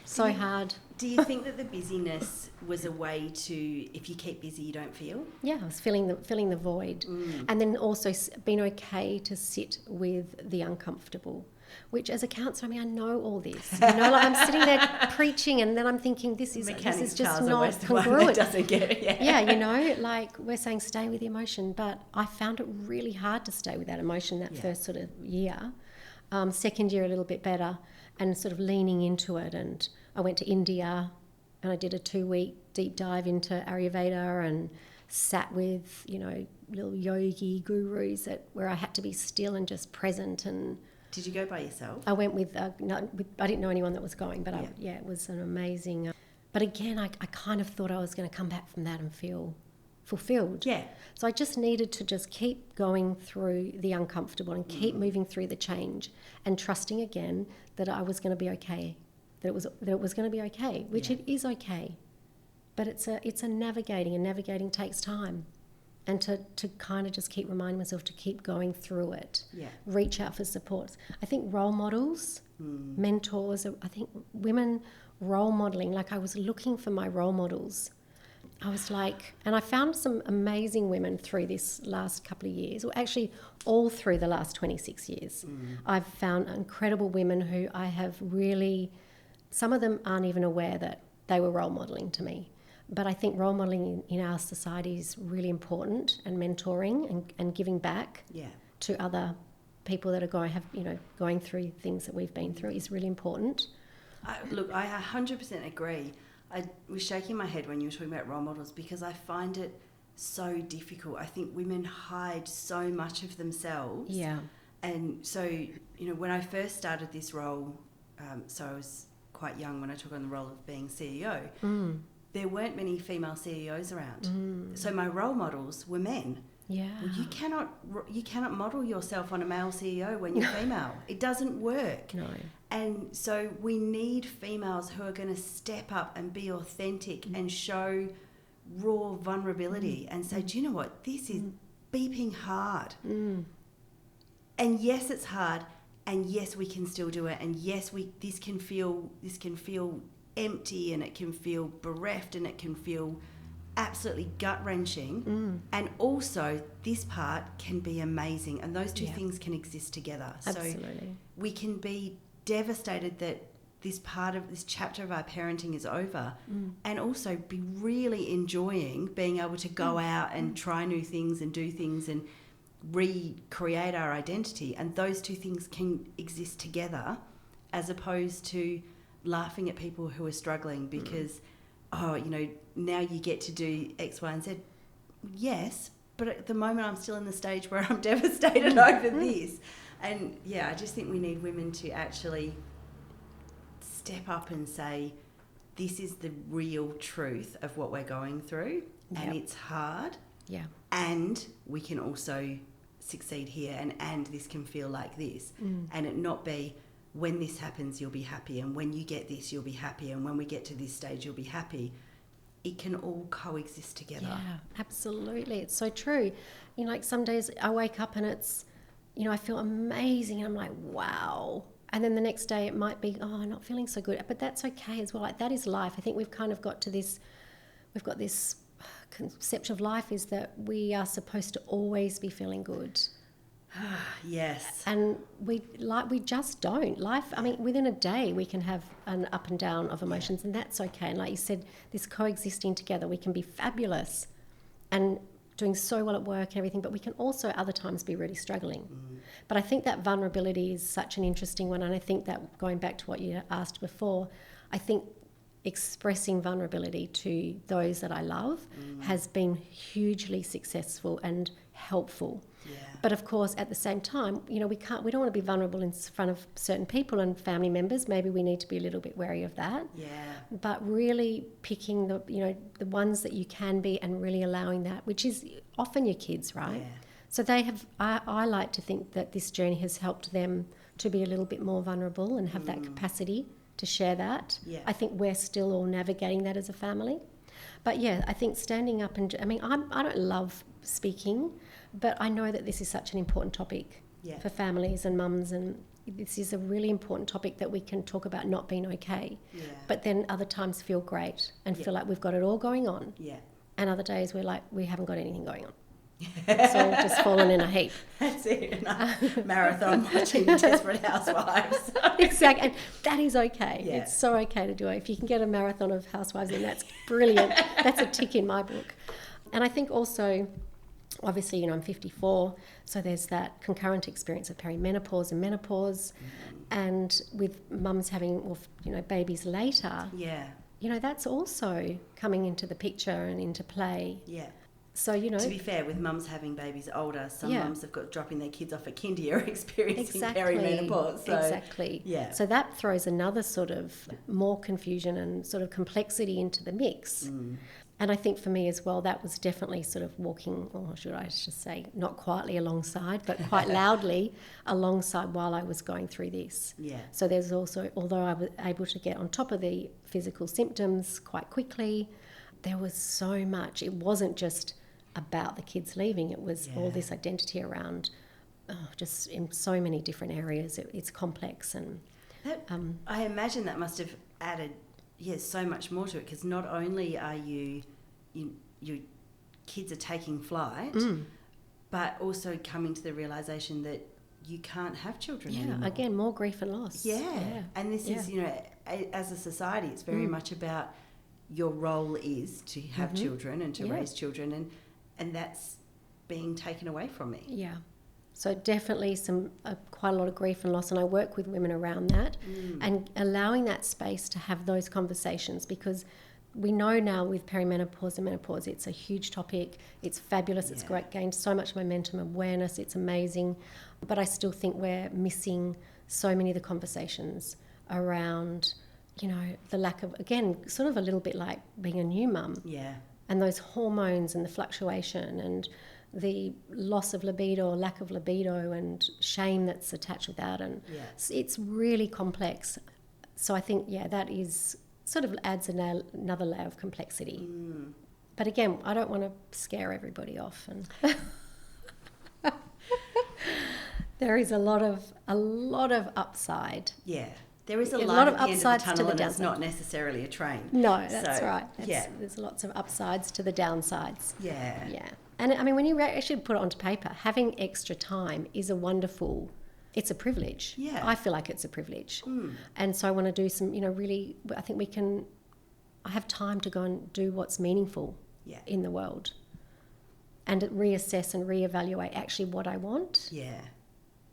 So hard. Do you think that the busyness was a way to, if you keep busy, you don't feel? Yeah, I was filling the void. And then also being okay to sit with the uncomfortable, which as a counsellor, I mean, I know all this. You know, like I'm sitting there preaching and then I'm thinking this is just not congruent. Doesn't get it. Yeah, you know, like we're saying stay with the emotion, but I found it really hard to stay with that emotion that first sort of year. Second year a little bit better, and sort of leaning into it. And I went to India and I did a 2-week deep dive into Ayurveda and sat with, you know, little yogi gurus where I had to be still and just present. And did you go by yourself? I went with I didn't know anyone that was going, but it was an amazing. But again, I kind of thought I was going to come back from that and feel fulfilled. Yeah. So I just needed to just keep going through the uncomfortable and keep moving through the change and trusting again that I was going to be okay, that it was going to be okay, which it is okay. But it's a navigating, and navigating takes time. And to kind of just keep reminding myself to keep going through it. Yeah. Reach out for supports. I think role models, mentors, I think women role modelling, like I was looking for my role models. I was like, and I found some amazing women through this last couple of years, or actually all through the last 26 years. I've found incredible women who I have really, some of them aren't even aware that they were role modelling to me. But I think role modelling in our society is really important, and mentoring and giving back to other people that are going through things that we've been through is really important. I 100% agree. I was shaking my head when you were talking about role models because I find it so difficult. I think women hide so much of themselves. Yeah. And so, you know, when I first started this role, so I was quite young when I took on the role of being CEO, there weren't many female CEOs around. So my role models were men. Yeah. Well, you cannot model yourself on a male CEO when you're female. It doesn't work. No. And so we need females who are going to step up and be authentic and show raw vulnerability and say, do you know what? This is beeping hard. And yes, it's hard. And yes, we can still do it. And yes, this can feel empty, and it can feel bereft, and it can feel absolutely gut-wrenching. And also this part can be amazing, and those two things can exist together. Absolutely. So we can be devastated that this chapter of our parenting is over, and also be really enjoying being able to go out and try new things and do things and recreate our identity. And those two things can exist together, as opposed to laughing at people who are struggling because now you get to do X, Y, and Z. Yes, but at the moment I'm still in the stage where I'm devastated over this. And I just think we need women to actually step up and say, this is the real truth of what we're going through, and it's hard. Yeah. And we can also succeed here, and this can feel like this. And it not be, when this happens, you'll be happy, and when you get this, you'll be happy, and when we get to this stage, you'll be happy. It can all coexist together. Yeah, absolutely. It's so true. You know, like some days I wake up and it's, you know, I feel amazing and I'm like, wow. And then the next day it might be, I'm not feeling so good. But that's okay as well. Like, that is life. I think we've kind of got to this, we've got this conception of life is that we are supposed to always be feeling good. Yes. And we just don't. Life, I mean, within a day we can have an up and down of emotions, and that's okay. And like you said, this coexisting together, we can be fabulous and doing so well at work and everything, but we can also other times be really struggling. But I think that vulnerability is such an interesting one, and I think that, going back to what you asked before, I think expressing vulnerability to those that I love has been hugely successful and helpful. Yeah. But of course, at the same time, we don't want to be vulnerable in front of certain people and family members. Maybe we need to be a little bit wary of that. Yeah. But really picking the ones that you can be and really allowing that, which is often your kids, right? Yeah. So they have, I like to think that this journey has helped them to be a little bit more vulnerable and have that capacity to share that. Yeah. I think we're still all navigating that as a family. But yeah, I think standing up and, I don't love speaking, but I know that this is such an important topic for families and mums, and this is a really important topic that we can talk about not being okay. Yeah. But then other times feel great and feel like we've got it all going on. Yeah. And other days we're like, we haven't got anything going on. It's all just fallen in a heap. That's it. Marathon watching Desperate Housewives. Exactly. And that is okay. Yeah. It's so okay to do it. If you can get a marathon of Housewives, then that's brilliant. That's a tick in my book. And I think also, obviously, I'm 54, so there's that concurrent experience of perimenopause and menopause. And with mums having, babies later, that's also coming into the picture and into play. Yeah. So, to be fair, with mums having babies older, some mums have got dropping their kids off at kindy are experiencing perimenopause. So, exactly. Yeah. So that throws another sort of more confusion and sort of complexity into the mix. And I think for me as well, that was definitely sort of walking, or should I just say, not quietly alongside, but quite loudly alongside while I was going through this. Yeah. So there's also, although I was able to get on top of the physical symptoms quite quickly, there was so much. It wasn't just about the kids leaving. It was all this identity around just in so many different areas. It's complex. And I imagine that must have added so much more to it, because not only are your kids are taking flight, but also coming to the realisation that you can't have children anymore. Again, more grief and loss. Yeah. And this is, as a society, it's very much about your role is to have children and to raise children, and that's being taken away from me. Yeah. So definitely quite a lot of grief and loss, and I work with women around that and allowing that space to have those conversations, because we know now with perimenopause and menopause, it's a huge topic. It's fabulous. It's great, gained so much momentum, awareness. It's amazing. But I still think we're missing so many of the conversations around, the lack of, again, sort of a little bit like being a new mum. Yeah. And those hormones and the fluctuation and the loss of libido or lack of libido and shame that's attached with that. And it's really complex. So I think, that is sort of adds another layer of complexity. But again, I don't want to scare everybody off. And there is a lot of upside. Yeah. There is a lot light of at the end of upsides the to tunnel, the and downside. it's not necessarily a train. No, that's right. Yeah. There's lots of upsides to the downsides. Yeah. Yeah. And I mean, when you actually put it onto paper, having extra time is it's a privilege. Yeah. I feel like it's a privilege. And so I want to do some, really, I think I have time to go and do what's meaningful in the world and reassess and reevaluate actually what I want. Yeah.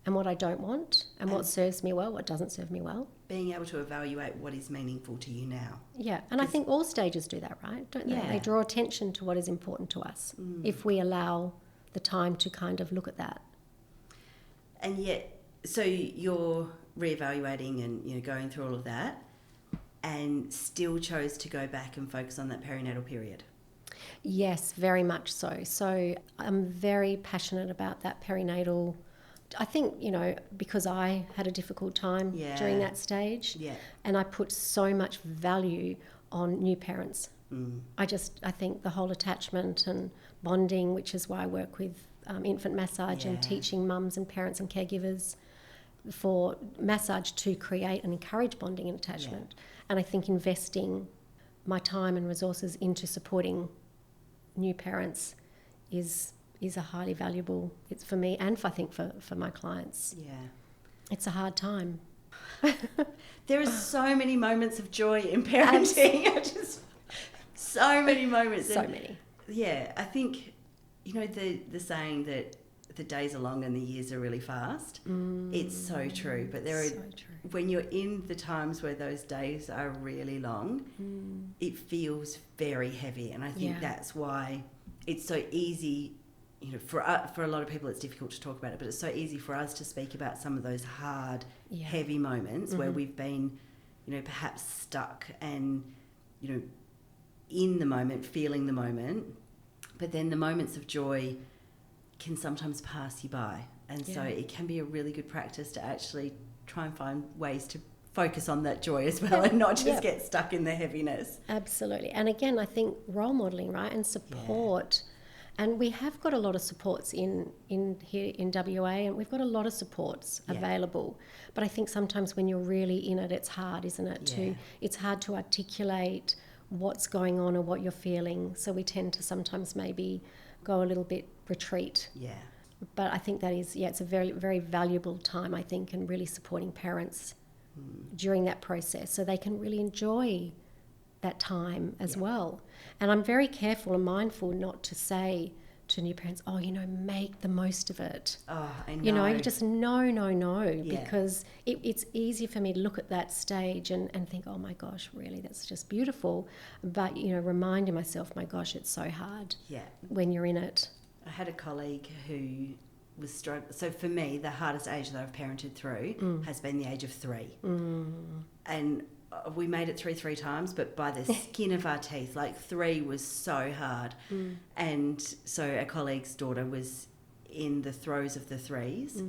And what I don't want, and what serves me well, what doesn't serve me well. Being able to evaluate what is meaningful to you now. Yeah, and I think all stages do that, right? Don't they? Yeah. They draw attention to what is important to us if we allow the time to kind of look at that. And yet, so you're reevaluating and going through all of that, and still chose to go back and focus on that perinatal period. Yes, very much so. So I'm very passionate about that perinatal. I think, because I had a difficult time during that stage, and I put so much value on new parents. I think the whole attachment and bonding, which is why I work with infant massage and teaching mums and parents and caregivers for massage to create and encourage bonding and attachment. And I think investing my time and resources into supporting new parents is a highly valuable, it's for me and I think for my clients. Yeah. It's a hard time. There are so many moments of joy in parenting. Just so many moments. So many. Yeah, I think, the saying that the days are long and the years are really fast. It's so true. But when you're in the times where those days are really long, it feels very heavy. And I think that's why it's so easy, for a lot of people it's difficult to talk about it, but it's so easy for us to speak about some of those hard, heavy moments where we've been, perhaps stuck and, in the moment, feeling the moment, but then the moments of joy can sometimes pass you by. And so it can be a really good practice to actually try and find ways to focus on that joy as well and not just get stuck in the heaviness. Absolutely. And again, I think role modelling, right, and support. And we have got a lot of supports in here in WA, and we've got a lot of supports available. But I think sometimes when you're really in it, it's hard, isn't it? It's hard to articulate what's going on or what you're feeling. So we tend to sometimes maybe go a little bit retreat. Yeah. But I think that is, it's a very, very valuable time, I think, in really supporting parents during that process so they can really enjoy that time as well. And I'm very careful and mindful not to say to new parents, make the most of it. Oh, I know. You just no, because it's easy for me to look at that stage and think, oh my gosh, really, that's just beautiful. But, reminding myself, my gosh, it's so hard when you're in it. I had a colleague who was struggling. So for me, the hardest age that I've parented through has been the age of 3. And we made it through 3 times, but by the skin of our teeth. 3 was so hard. And so a colleague's daughter was in the throes of the 3s,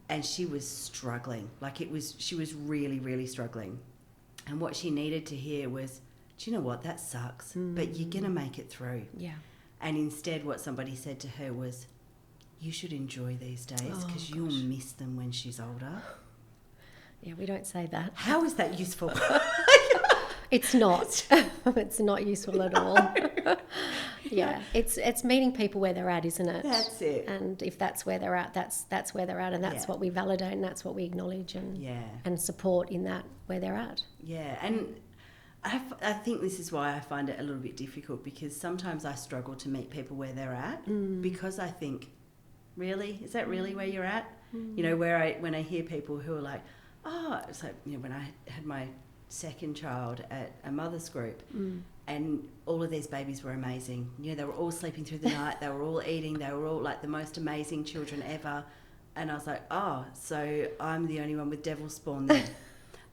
and she was struggling. She was really, really struggling. And what she needed to hear was, do you know what, that sucks, but you're going to make it through. Yeah. And instead what somebody said to her was, you should enjoy these days because you'll miss them when she's older. Yeah, we don't say that. How is that useful? It's not. It's not useful at all. Yeah, it's meeting people where they're at, isn't it? That's it. And if that's where they're at, that's where they're at, and that's what we validate, and that's what we acknowledge and support in that where they're at. Yeah, and I think this is why I find it a little bit difficult, because sometimes I struggle to meet people where they're at because I think, really? Is that really where you're at? When I hear people who are like, it's like, when I had my second child at a mother's group and all of these babies were amazing. They were all sleeping through the night, they were all eating, they were all like the most amazing children ever. And I was like, so I'm the only one with devil spawn there.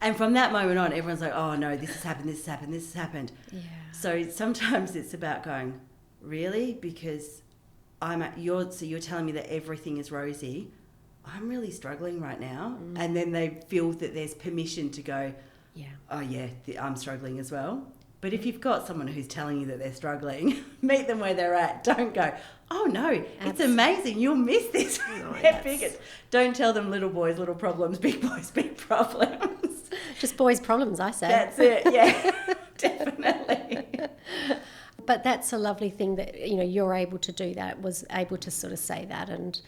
And from that moment on, everyone's like, oh no, this has happened, this has happened, this has happened. Yeah. So sometimes it's about going, really? Because you're telling me that everything is rosy. I'm really struggling right now. And then they feel that there's permission to go, I'm struggling as well. But if you've got someone who's telling you that they're struggling, meet them where they're at. Don't go, oh no, it's amazing, you'll miss this. No, don't tell them little boys, little problems, big boys, big problems. Just boys' problems, I say. That's it, yeah, definitely. But that's a lovely thing that, you're able to do that, was able to sort of say that. And,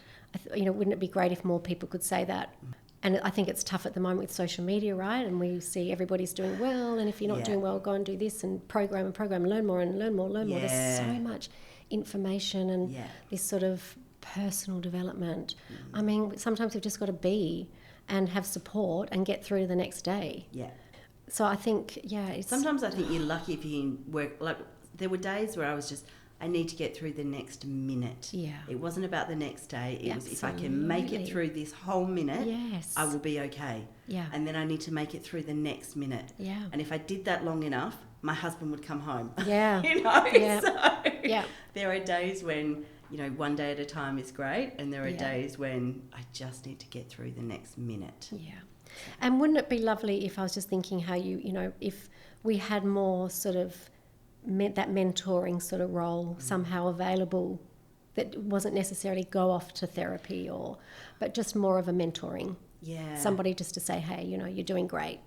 wouldn't it be great if more people could say that? And I think it's tough at the moment with social media, right? And we see everybody's doing well, and if you're not doing well, go and do this and program, learn more. There's so much information and this sort of personal development. I mean, sometimes we've just got to be and have support and get through to the next day. Yeah. So I think, sometimes I think you're lucky if you can work. Like, there were days where I was just, I need to get through the next minute. Yeah. It wasn't about the next day. It was, if I can make it through this whole minute, I will be okay. Yeah. And then I need to make it through the next minute. Yeah. And if I did that long enough, my husband would come home. Yeah. Yeah. So there are days when, one day at a time is great, and there are days when I just need to get through the next minute. Yeah. And wouldn't it be lovely if I was just thinking how if we had more sort of that mentoring sort of role somehow available, that wasn't necessarily go off to therapy but just more of a mentoring. Yeah. Somebody just to say, hey, you're doing great.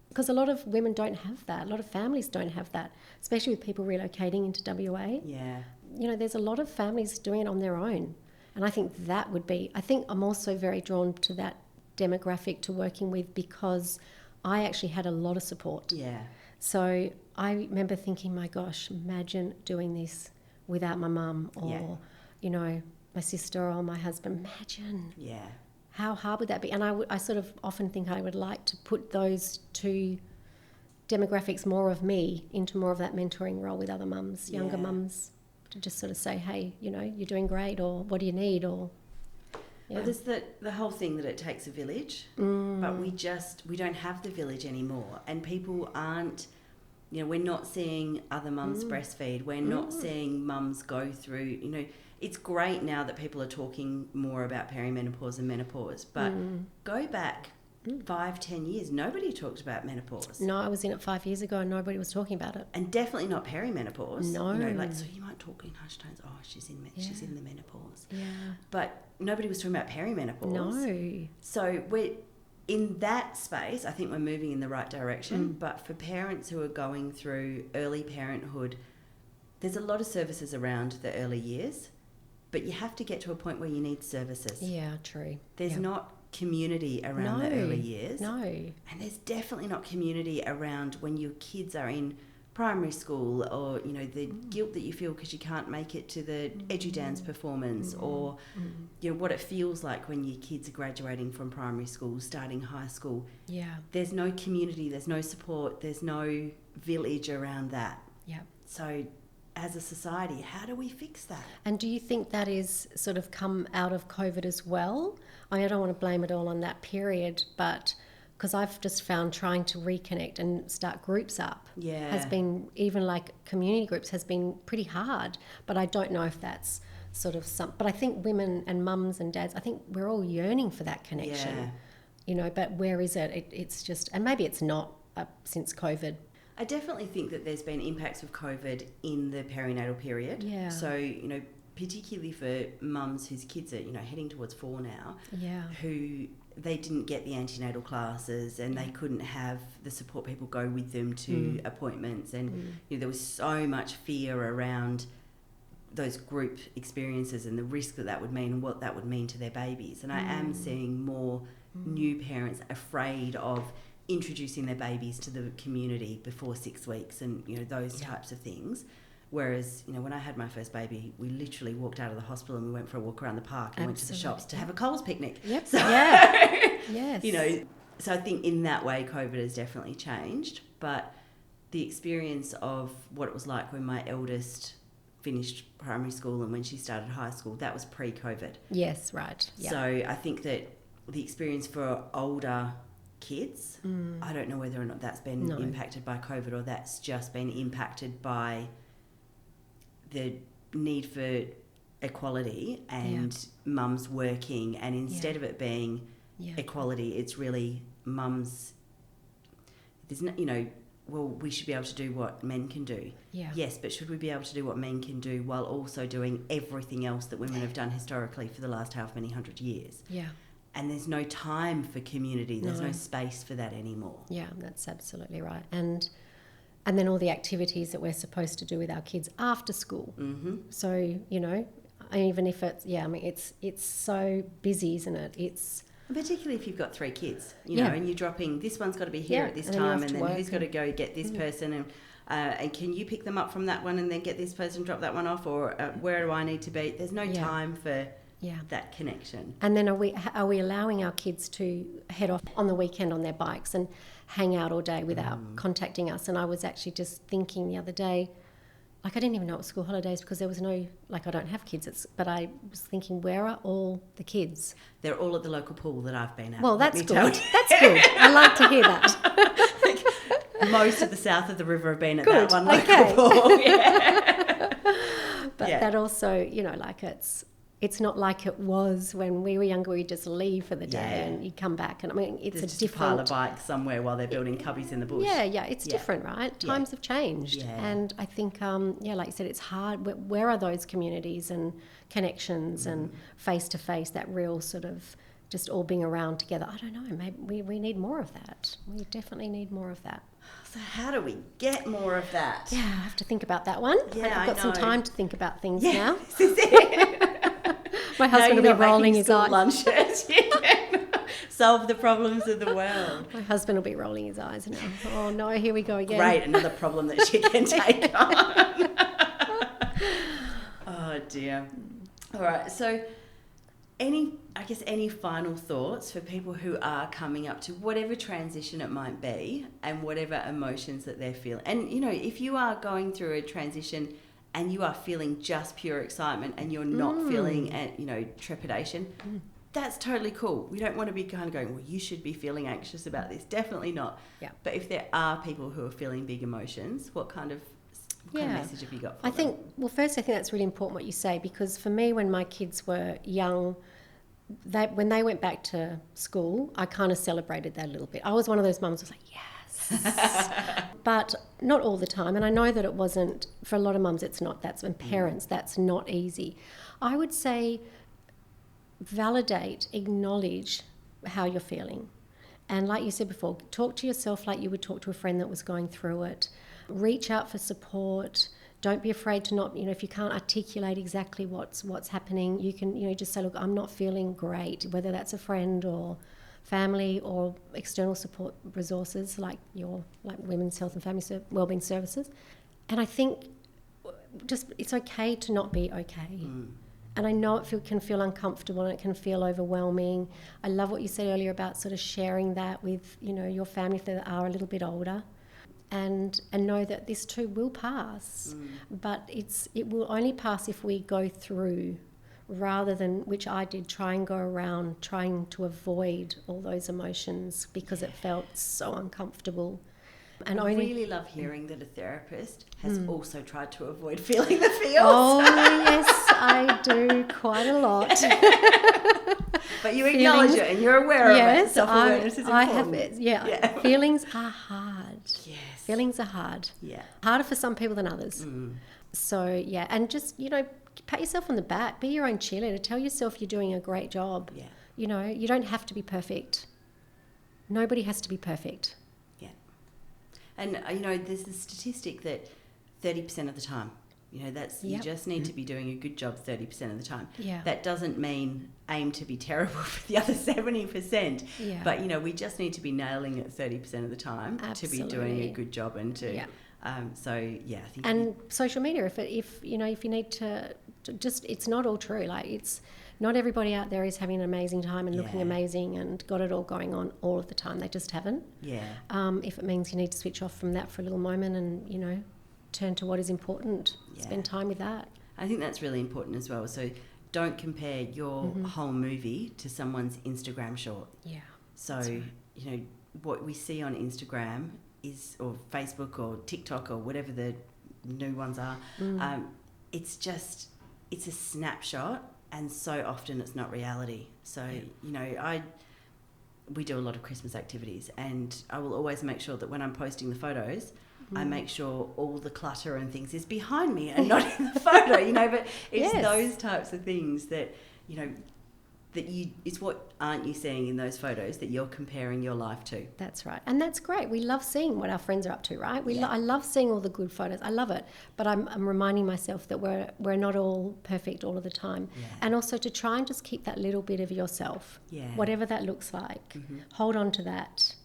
Because a lot of women don't have that. A lot of families don't have that, especially with people relocating into WA. Yeah. There's a lot of families doing it on their own. And I think that would be, I'm also very drawn to that demographic to working with, because I actually had a lot of support. Yeah. So I remember thinking, my gosh, imagine doing this without my mum or, my sister or my husband. Imagine. Yeah. How hard would that be? And I sort of often think I would like to put those two demographics, more of me, into more of that mentoring role with other mums, younger mums, to just sort of say, hey, you know, you're doing great, or what do you need, or... Yeah. Well, there's the whole thing that it takes a village, but we don't have the village anymore, and people aren't, you know, we're not seeing other mums breastfeed. We're not seeing mums go through, you know, it's great now that people are talking more about perimenopause and menopause, but go back 5-10 years, nobody talked about menopause. No, I was in it 5 years ago and nobody was talking about it. And definitely not perimenopause. No. You know, like, so you might talk in hushed tones, oh, she's in the menopause. Yeah. But nobody was talking about perimenopause. No. So we're in that space, I think we're moving in the right direction. But for parents who are going through early parenthood, there's a lot of services around the early years, but you have to get to a point where you need services. Yeah, true. There's not community around the early years. No. And there's definitely not community around when your kids are in primary school, or, you know, the guilt that you feel because you can't make it to the EduDance performance, or, you know, what it feels like when your kids are graduating from primary school, starting high school. Yeah. There's no community, there's no support, there's no village around that. Yeah. So as a society, how do we fix that? And do you think that is sort of come out of COVID as well? I don't want to blame it all on that period, but because I've just found trying to reconnect and start groups up has been, even like community groups, has been pretty hard. But I don't know if that's sort of but I think women and mums and dads, I think we're all yearning for that connection, you know, but where is it? It's just, and maybe it's not since COVID. I definitely think that there's been impacts of COVID in the perinatal period. Yeah. So, you know, particularly for mums whose kids are, you know, heading towards 4 now, who they didn't get the antenatal classes and they couldn't have the support people go with them to appointments, and you know, there was so much fear around those group experiences and the risk that would mean and what that would mean to their babies. And I am seeing more new parents afraid of introducing their babies to the community before 6 weeks, and, you know, those types of things. Whereas, you know, when I had my first baby, we literally walked out of the hospital and we went for a walk around the park and went to the shops to have a Coles picnic. Yep. So, Yes. You know, so I think in that way COVID has definitely changed. But the experience of what it was like when my eldest finished primary school and when she started high school, that was pre-COVID. Yes, right. Yep. So I think that the experience for older kids, I don't know whether or not that's been impacted by COVID, or that's just been impacted by the need for equality and mums working, and instead of it being equality, it's really mums, there's no, you know, well, we should be able to do what men can do. Yeah. Yes, but should we be able to do what men can do while also doing everything else that women have done historically for the last how many hundred years? Yeah. And there's no time for community. There's no space for that anymore. Yeah, that's absolutely right. And then all the activities that we're supposed to do with our kids after school. Mm-hmm. So, you know, even if it's, I mean, it's so busy, isn't it? It's... And particularly if you've got 3 kids, you know, and you're dropping, this one's got to be here at this time, and then who's got to go get this person, and can you pick them up from that one and then get this person, drop that one off, or where do I need to be? There's no time for... that connection. And then are we allowing our kids to head off on the weekend on their bikes and hang out all day without contacting us? And I was actually just thinking the other day, like, I didn't even know it was school holidays because there was no, like, I don't have kids, but I was thinking, where are all the kids? They're all at the local pool that I've been at. Well, that's good. That's good. I like to hear that. Most of the south of the river have been at that one local pool. But that also, you know, like, it's not like it was when we were younger. We'd just leave for the day and you'd come back. And I mean, it's there's a different... pile of bikes somewhere while they're building cubbies in the bush. It's different, right? Times have changed. And I think, like you said, it's hard. Where are those communities and connections and face-to-face, that real sort of just all being around together? I don't know. Maybe we need more of that. We definitely need more of that. So how do we get more of that? Yeah, I have to think about that one. Yeah, I've got some time to think about things now. My husband will be rolling his eyes. Lunches. Solve the problems of the world. My husband will be rolling his eyes now. Oh no, here we go again. Great, another problem that she can take on. Oh dear. All right, so any final thoughts for people who are coming up to whatever transition it might be and whatever emotions that they're feeling? And, you know, if you are going through a transition and you are feeling just pure excitement and you're not feeling, trepidation, that's totally cool. We don't want to be kind of going, well, you should be feeling anxious about this. Definitely not. Yeah. But if there are people who are feeling big emotions, what kind of message have you got for them? First, I think that's really important what you say, because for me, when my kids were young, when they went back to school, I kind of celebrated that a little bit. I was one of those mums who was like, yes. But not all the time. And I know that it wasn't, for a lot of mums, it's not. And parents, that's not easy. I would say validate, acknowledge how you're feeling. And like you said before, talk to yourself like you would talk to a friend that was going through it. Reach out for support. Don't be afraid to not, if you can't articulate exactly what's happening, you can, just say, look, I'm not feeling great, whether that's a friend or family or external support resources like Women's Health and Family Wellbeing Services. And I think it's okay to not be okay. And I know it can feel uncomfortable and it can feel overwhelming. I love what you said earlier about sort of sharing that with, your family if they are a little bit older. And know that this too will pass. But it will only pass if we go through, rather than, which I did, try and go around trying to avoid all those emotions because it felt so uncomfortable. And I really love hearing that a therapist has also tried to avoid feeling the feels. Oh, yes, I do quite a lot. But you acknowledge it and you're aware of it. Self-awareness is important. I have it. Yeah. Feelings are hard. Yes. Feelings are hard. Yeah. Harder for some people than others. So, yeah, and just, pat yourself on the back. Be your own cheerleader. Tell yourself you're doing a great job. Yeah. You don't have to be perfect. Nobody has to be perfect. And, there's a statistic that 30% of the time, you just need to be doing a good job 30% of the time. Yeah. That doesn't mean aim to be terrible for the other 70%. Yeah. But, we just need to be nailing it 30% of the time to be doing a good job and to... Yeah. I think... And social media, if you need to just... It's not all true. Not everybody out there is having an amazing time and looking amazing and got it all going on all of the time. They just haven't. Yeah. If it means you need to switch off from that for a little moment and, turn to what is important, spend time with that. I think that's really important as well. So don't compare your whole movie to someone's Instagram short. Yeah. So, right. What we see on Instagram or Facebook or TikTok or whatever the new ones are, it's a snapshot. And so often it's not reality. So, we do a lot of Christmas activities, and I will always make sure that when I'm posting the photos, I make sure all the clutter and things is behind me and not in the photo, but it's those types of things that, it's what aren't you seeing in those photos that you're comparing your life to. That's right. And that's great. We love seeing what our friends are up to, right? I love seeing all the good photos. I love it. But I'm reminding myself that we're not all perfect all of the time. Yeah. And also to try and just keep that little bit of yourself, whatever that looks like. Hold on to that,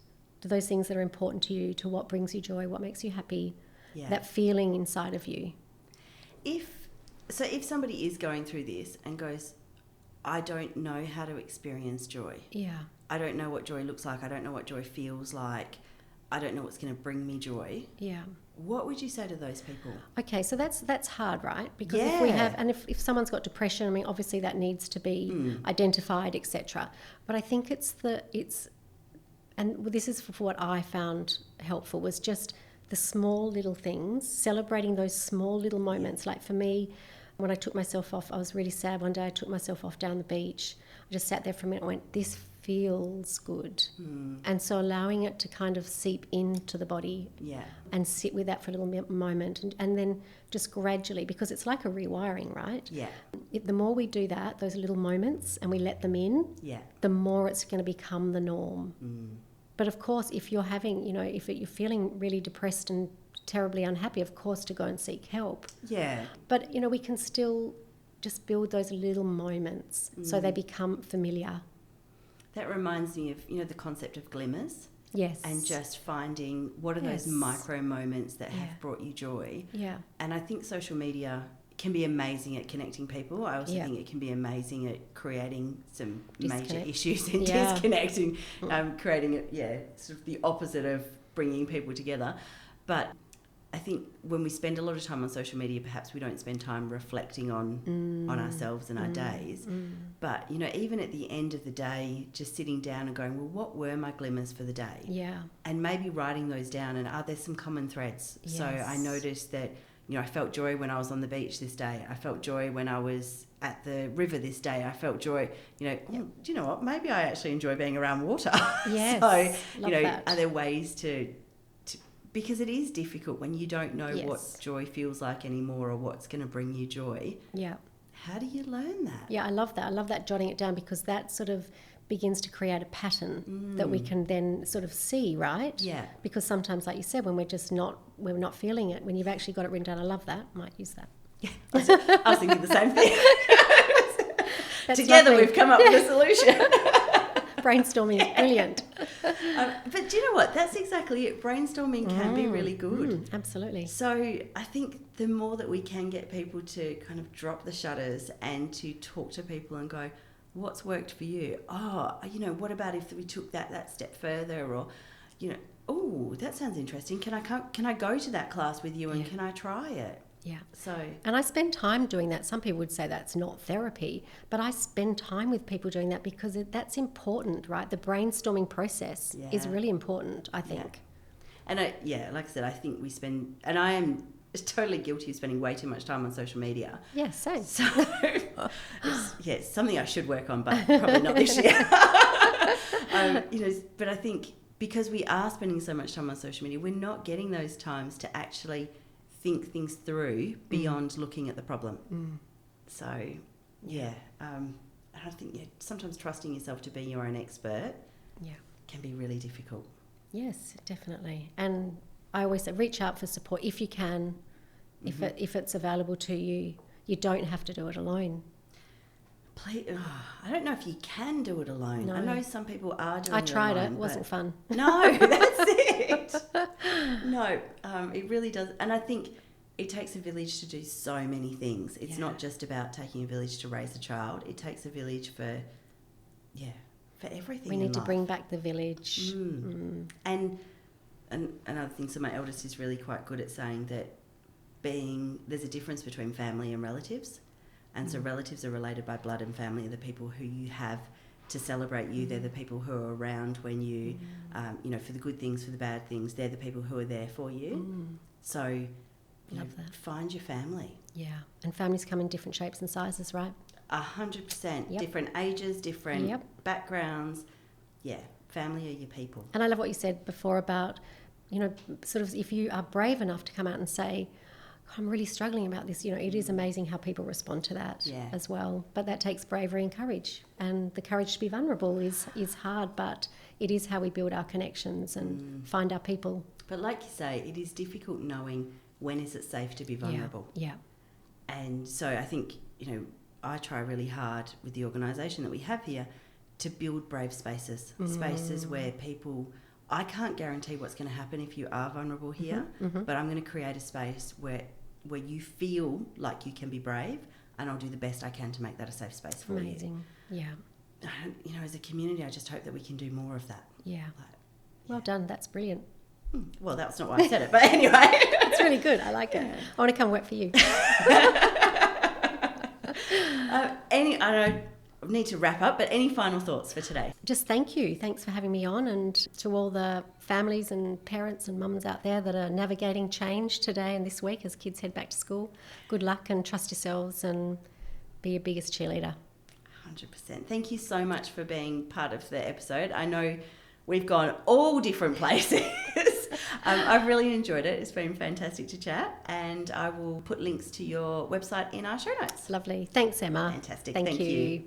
to those things that are important to you, to what brings you joy, what makes you happy, that feeling inside of you. If somebody is going through this and goes, I don't know how to experience joy. Yeah. I don't know what joy looks like. I don't know what joy feels like. I don't know what's going to bring me joy. Yeah. What would you say to those people? Okay, so that's hard, right? Because if we have, and if someone's got depression, I mean, obviously that needs to be identified, etc. But I think and this is for what I found helpful, was just the small little things, celebrating those small little moments. Like for me, when I took myself off, I was really sad one day. I took myself off down the beach. I just sat there for a minute and went, this feels good. And so allowing it to kind of seep into the body and sit with that for a little moment and then just gradually, because it's like a rewiring, right? Yeah. The more we do that, those little moments, and we let them in, the more it's going to become the norm. But of course, if you're having, if you're feeling really depressed and terribly unhappy, of course, to go and seek help. Yeah. But, we can still just build those little moments so they become familiar. That reminds me of, the concept of glimmers. Yes. And just finding what are those micro moments that have brought you joy. Yeah. And I think social media can be amazing at connecting people. I also think it can be amazing at creating some major issues and disconnecting, creating sort of the opposite of bringing people together. But I think when we spend a lot of time on social media, perhaps we don't spend time reflecting on ourselves and our days. But, you know, even at the end of the day, just sitting down and going, well, what were my glimmers for the day? Yeah. And maybe writing those down, and are there some common threads? Yes. So I noticed that, you know, I felt joy when I was on the beach this day. I felt joy when I was at the river this day. I felt joy, you know, do you know what? Maybe I actually enjoy being around water. Yes. So, you know, that. are there ways to because it is difficult when you don't know what joy feels like anymore or what's going to bring you joy. Yeah. How do you learn that? Yeah, I love that. I love that, jotting it down, because that sort of begins to create a pattern that we can then sort of see, right? Yeah. Because sometimes, like you said, when we're not feeling it, when you've actually got it written down, I love that. Might use that. Yeah. I was thinking the same thing. lovely. Together we've come up with a solution. Brainstorming is brilliant. But do you know what? That's exactly it. Brainstorming can be really good. Absolutely. So I think the more that we can get people to kind of drop the shutters and to talk to people and go, what's worked for you? Oh, you know, what about if we took that step further? Or, you know, oh, that sounds interesting. Can I go to that class with you and can I try it? Yeah. So, and I spend time doing that. Some people would say that's not therapy, but I spend time with people doing that because that's important, right? The brainstorming process is really important, I think. And like I said, I think we spend, and I am totally guilty of spending way too much time on social media. Yeah, same. So, it's something I should work on, but probably not this year. You know, but I think because we are spending so much time on social media, we're not getting those times to actually think things through beyond looking at the problem. So, I think sometimes trusting yourself to be your own expert can be really difficult. Yes, definitely. And I always say reach out for support if you can, if it's available to you. You don't have to do it alone. I don't know if you can do it alone. No. I know some people are doing it alone. I tried it. It wasn't fun. No, that's it. No, it really does. And I think it takes a village to do so many things. It's not just about taking a village to raise a child. It takes a village for everything. We need to bring back the village. And another thing, so my eldest is really quite good at saying that there's a difference between family and relatives. And so relatives are related by blood, and family are the people who you have to celebrate you. They're the people who are around when you, you know, for the good things, for the bad things. They're the people who are there for you. So, Love that. Find your family. Yeah, and families come in different shapes and sizes, right? 100%. Different ages, different backgrounds. Yeah, family are your people. And I love what you said before about, you know, sort of if you are brave enough to come out and say, I'm really struggling about this. You know, it is amazing how people respond to that as well. But that takes bravery and courage. And the courage to be vulnerable is hard, but it is how we build our connections and find our people. But like you say, it is difficult knowing when is it safe to be vulnerable. Yeah. And so I think, you know, I try really hard with the organisation that we have here to build brave spaces, spaces where people... I can't guarantee what's going to happen if you are vulnerable here, but I'm going to create a space where you feel like you can be brave, and I'll do the best I can to make that a safe space for you. Amazing. Yeah. You know, as a community, I just hope that we can do more of that. Yeah. Well done. That's brilliant. Well, that's not why I said it, but anyway. It's really good. I like it. I want to come work for you. I need to wrap up, but any final thoughts for today? Just thank you. Thanks for having me on, and to all the families and parents and mums out there that are navigating change today and this week as kids head back to school. Good luck, and trust yourselves and be your biggest cheerleader. 100%. Thank you so much for being part of the episode. I know we've gone all different places. I've really enjoyed it. It's been fantastic to chat, and I will put links to your website in our show notes. Lovely. Thanks, Emma. Fantastic. Thank Thank you. you.